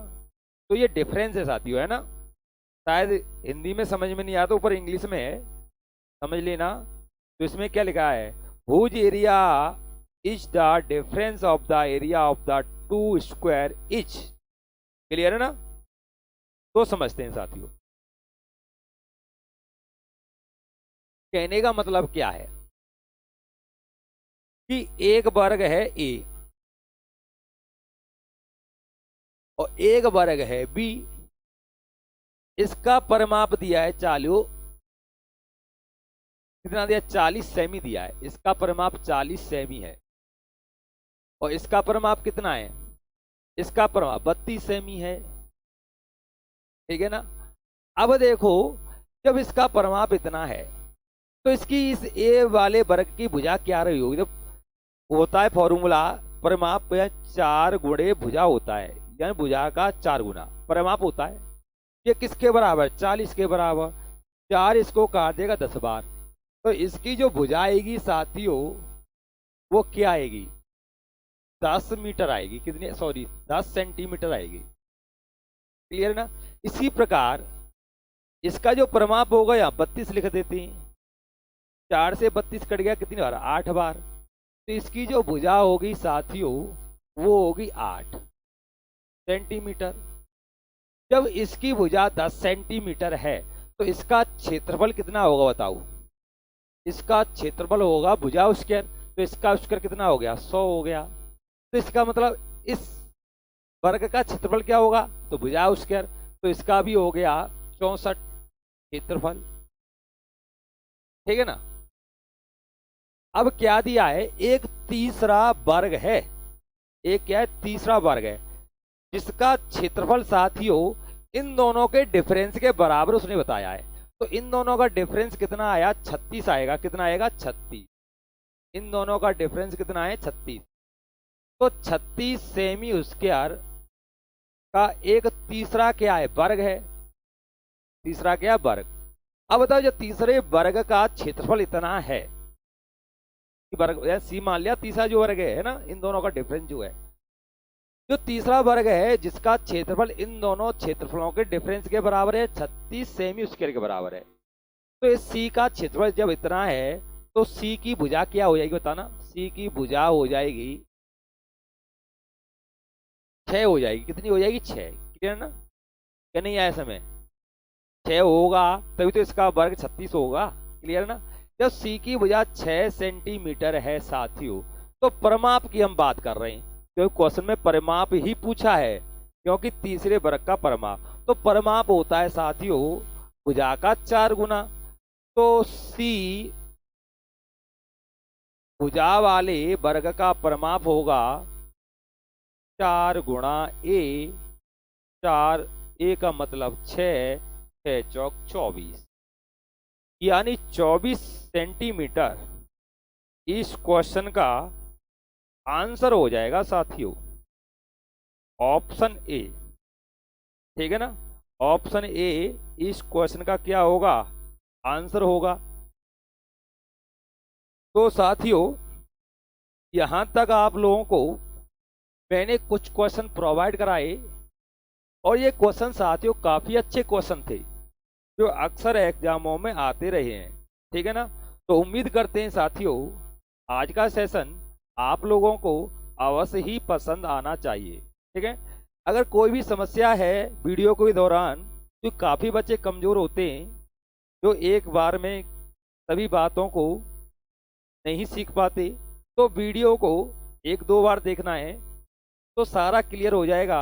तो ये डिफरेंस है साथियों, है ना। शायद हिंदी में समझ में नहीं आता, ऊपर इंग्लिश में है, समझ लेना। तो इसमें क्या लिखा है, whose area is the difference of the area of the two square each. Clear है ना। तो समझते हैं साथियों, कहने का मतलब क्या है कि एक वर्ग है ए और एक वर्ग है बी, इसका परिमाप दिया है 40, कितना दिया, 40 सेमी दिया है, इसका परिमाप 40 सेमी है और इसका परिमाप कितना है, इसका परिमाप 32 सेमी है, ठीक है ना। अब देखो, जब इसका परिमाप इतना है तो इसकी इस ए वाले वर्ग की भुजा क्या रही होगी। जब होता है फॉर्मूला, परिमाप 4 गुणे भुजा होता है, यानी भुजा का 4 गुना परिमाप होता है। ये किसके बराबर, 40 के बराबर। 4 इसको काट देगा 10 बार, तो इसकी जो भुजा आएगी साथियों वो क्या आएगी, 10 मीटर आएगी, कितनी, सॉरी 10 सेंटीमीटर आएगी। क्लियर ना। इसी प्रकार इसका जो परिमाप होगा, यहाँ 32 लिख देते हैं, 4 से 32 कट गया, कितनी बार, 8 बार। तो इसकी जो भुजा होगी साथियों वो होगी 8 सेंटीमीटर। जब इसकी भुजा 10 सेंटीमीटर है तो इसका क्षेत्रफल कितना होगा बताओ। इसका क्षेत्रफल होगा भुजा स्क्वायर, तो इसका स्क्वायर कितना हो गया, 100 हो गया। तो इसका मतलब इस वर्ग का क्षेत्रफल क्या होगा, तो भुजा स्क्वायर, तो इसका भी हो गया 64 क्षेत्रफल, ठीक है ना। अब क्या दिया है, एक तीसरा वर्ग है, एक क्या है, तीसरा वर्ग है जिसका क्षेत्रफल साथियों इन दोनों के डिफरेंस के बराबर उसने बताया है। तो इन दोनों का डिफरेंस कितना आया, 36 आएगा, कितना आएगा, 36। इन दोनों का डिफरेंस कितना है, 36। तो 36 सेमी स्क्वायर का एक तीसरा क्या है, वर्ग है, तीसरा क्या है, वर्ग। अब बताओ, जो तीसरे वर्ग का क्षेत्रफल इतना है, वर्ग सी मान लिया, तीसरा जो वर्ग है ना, इन दोनों का डिफरेंस जो है, जो तीसरा वर्ग है जिसका क्षेत्रफल इन दोनों क्षेत्रफलों के डिफरेंस के बराबर है, 36 सेमी स्क्वायर के बराबर है। तो इस सी का क्षेत्रफल जब इतना है तो सी की भुजा क्या हो जाएगी बताना, सी की भुजा हो जाएगी 6 हो जाएगी, कितनी हो जाएगी, 6। क्लियर ना, क्या नहीं आया समय, 6 होगा तभी तो इसका वर्ग 36 होगा। क्लियर ना। जब सी की भुजा 6 सेंटीमीटर है साथियों, तो परिमाप की हम बात कर रहे हैं, क्योंकि क्वेश्चन में परिमाप ही पूछा है, क्योंकि तीसरे वर्ग का परिमाप, तो परिमाप होता है साथियों भुजा का 4 गुना। तो सी भुजा वाले वर्ग का परिमाप होगा 4 गुणा ए, 4 ए का मतलब 6, 6 चौक 24, यानी 24 सेंटीमीटर इस क्वेश्चन का आंसर हो जाएगा साथियों, ऑप्शन ए, ठीक है ना। ऑप्शन ए इस क्वेश्चन का क्या होगा, आंसर होगा। तो साथियों यहां तक आप लोगों को मैंने कुछ क्वेश्चन प्रोवाइड कराए और ये क्वेश्चन साथियों काफी अच्छे क्वेश्चन थे जो अक्सर एग्जामों में आते रहे हैं, ठीक है ना। तो उम्मीद करते हैं साथियों आज का सेशन आप लोगों को अवश्य ही पसंद आना चाहिए, ठीक है। अगर कोई भी समस्या है वीडियो के दौरान, तो काफ़ी बच्चे कमज़ोर होते हैं जो एक बार में सभी बातों को नहीं सीख पाते, तो वीडियो को 1-2 बार देखना है तो सारा क्लियर हो जाएगा।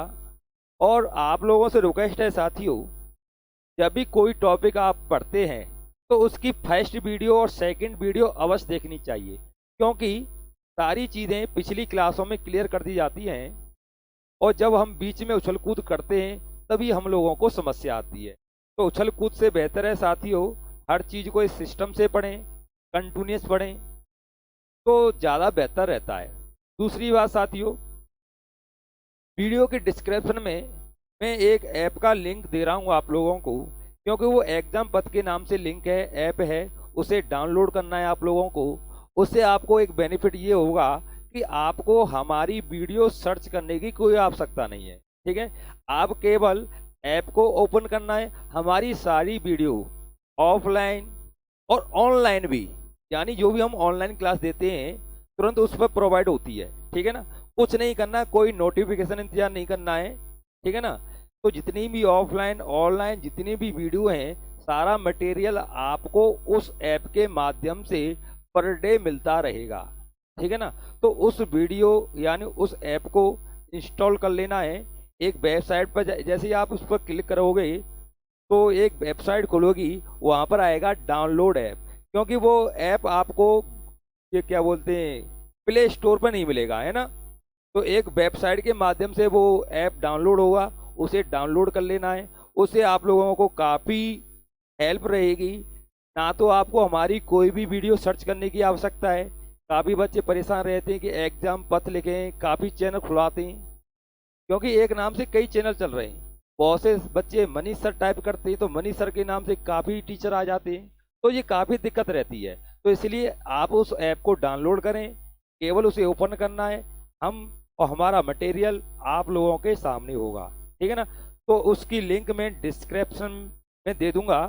और आप लोगों से रिक्वेस्ट है साथियों, जब भी कोई टॉपिक आप पढ़ते हैं तो उसकी फर्स्ट वीडियो और सेकंड वीडियो अवश्य देखनी चाहिए, क्योंकि सारी चीज़ें पिछली क्लासों में क्लियर कर दी जाती हैं और जब हम बीच में उछल कूद करते हैं तभी हम लोगों को समस्या आती है। तो उछल कूद से बेहतर है साथियों हर चीज़ को इस सिस्टम से पढ़ें, कंटिन्यूस पढ़ें तो ज़्यादा बेहतर रहता है। दूसरी बात साथियों, वीडियो के डिस्क्रिप्शन में मैं एक ऐप का लिंक दे रहा हूँ आप लोगों को, क्योंकि वो एग्जाम पथ के नाम से लिंक है, ऐप है, उसे डाउनलोड करना है आप लोगों को। उससे आपको एक बेनिफिट ये होगा कि आपको हमारी वीडियो सर्च करने की कोई आवश्यकता नहीं है। ठीक है, आप केवल ऐप को ओपन करना है, हमारी सारी वीडियो ऑफलाइन और ऑनलाइन भी, यानी जो भी हम ऑनलाइन क्लास देते हैं तुरंत उस पर प्रोवाइड होती है। ठीक है ना, कुछ नहीं करना, कोई नोटिफिकेशन इंतजार नहीं करना है। ठीक है ना, तो जितनी भी ऑफलाइन ऑनलाइन जितनी भी वीडियो हैं, सारा मटेरियल आपको उस ऐप के माध्यम से पर डे मिलता रहेगा। ठीक है ना, तो उस वीडियो यानी उस ऐप को इंस्टॉल कर लेना है। एक वेबसाइट पर जैसे ही आप उस पर क्लिक करोगे तो एक वेबसाइट खुलोगी, वहाँ पर आएगा डाउनलोड ऐप, क्योंकि वो ऐप आपको ये क्या बोलते हैं प्ले स्टोर पर नहीं मिलेगा, है ना। तो एक वेबसाइट के माध्यम से वो ऐप डाउनलोड होगा, उसे डाउनलोड कर लेना है। उससे आप लोगों को काफ़ी हेल्प रहेगी। ना तो आपको हमारी कोई भी वीडियो सर्च करने की आवश्यकता है। काफ़ी बच्चे परेशान रहते हैं कि एग्जाम पथ लिखें, काफ़ी चैनल खुलाते हैं, क्योंकि एक नाम से कई चैनल चल रहे हैं। बहुत से बच्चे मनीष सर टाइप करते हैं तो मनीष सर के नाम से काफ़ी टीचर आ जाते हैं, तो ये काफ़ी दिक्कत रहती है। तो इसलिए आप उस ऐप को डाउनलोड करें, केवल उसे ओपन करना है, हम और हमारा मटेरियल आप लोगों के सामने होगा। ठीक है ना, तो उसकी लिंक मैं डिस्क्रिप्शन में दे दूंगा,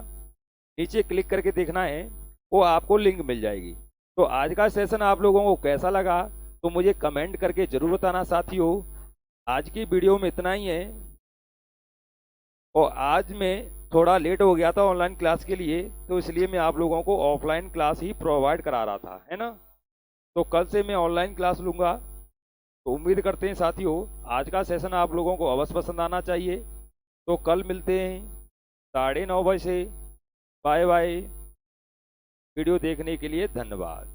नीचे क्लिक करके देखना है, वो आपको लिंक मिल जाएगी। तो आज का सेशन आप लोगों को कैसा लगा तो मुझे कमेंट करके ज़रूर बताना साथियों। आज की वीडियो में इतना ही है, और आज मैं थोड़ा लेट हो गया था ऑनलाइन क्लास के लिए, तो इसलिए मैं आप लोगों को ऑफलाइन क्लास ही प्रोवाइड करा रहा था, है ना। तो कल से मैं ऑनलाइन क्लास लूँगा। तो उम्मीद करते हैं साथियों आज का सेशन आप लोगों को अवश्य पसंद आना चाहिए। तो कल मिलते हैं 9:30 बजे। Bye bye. वीडियो देखने के लिए धन्यवाद।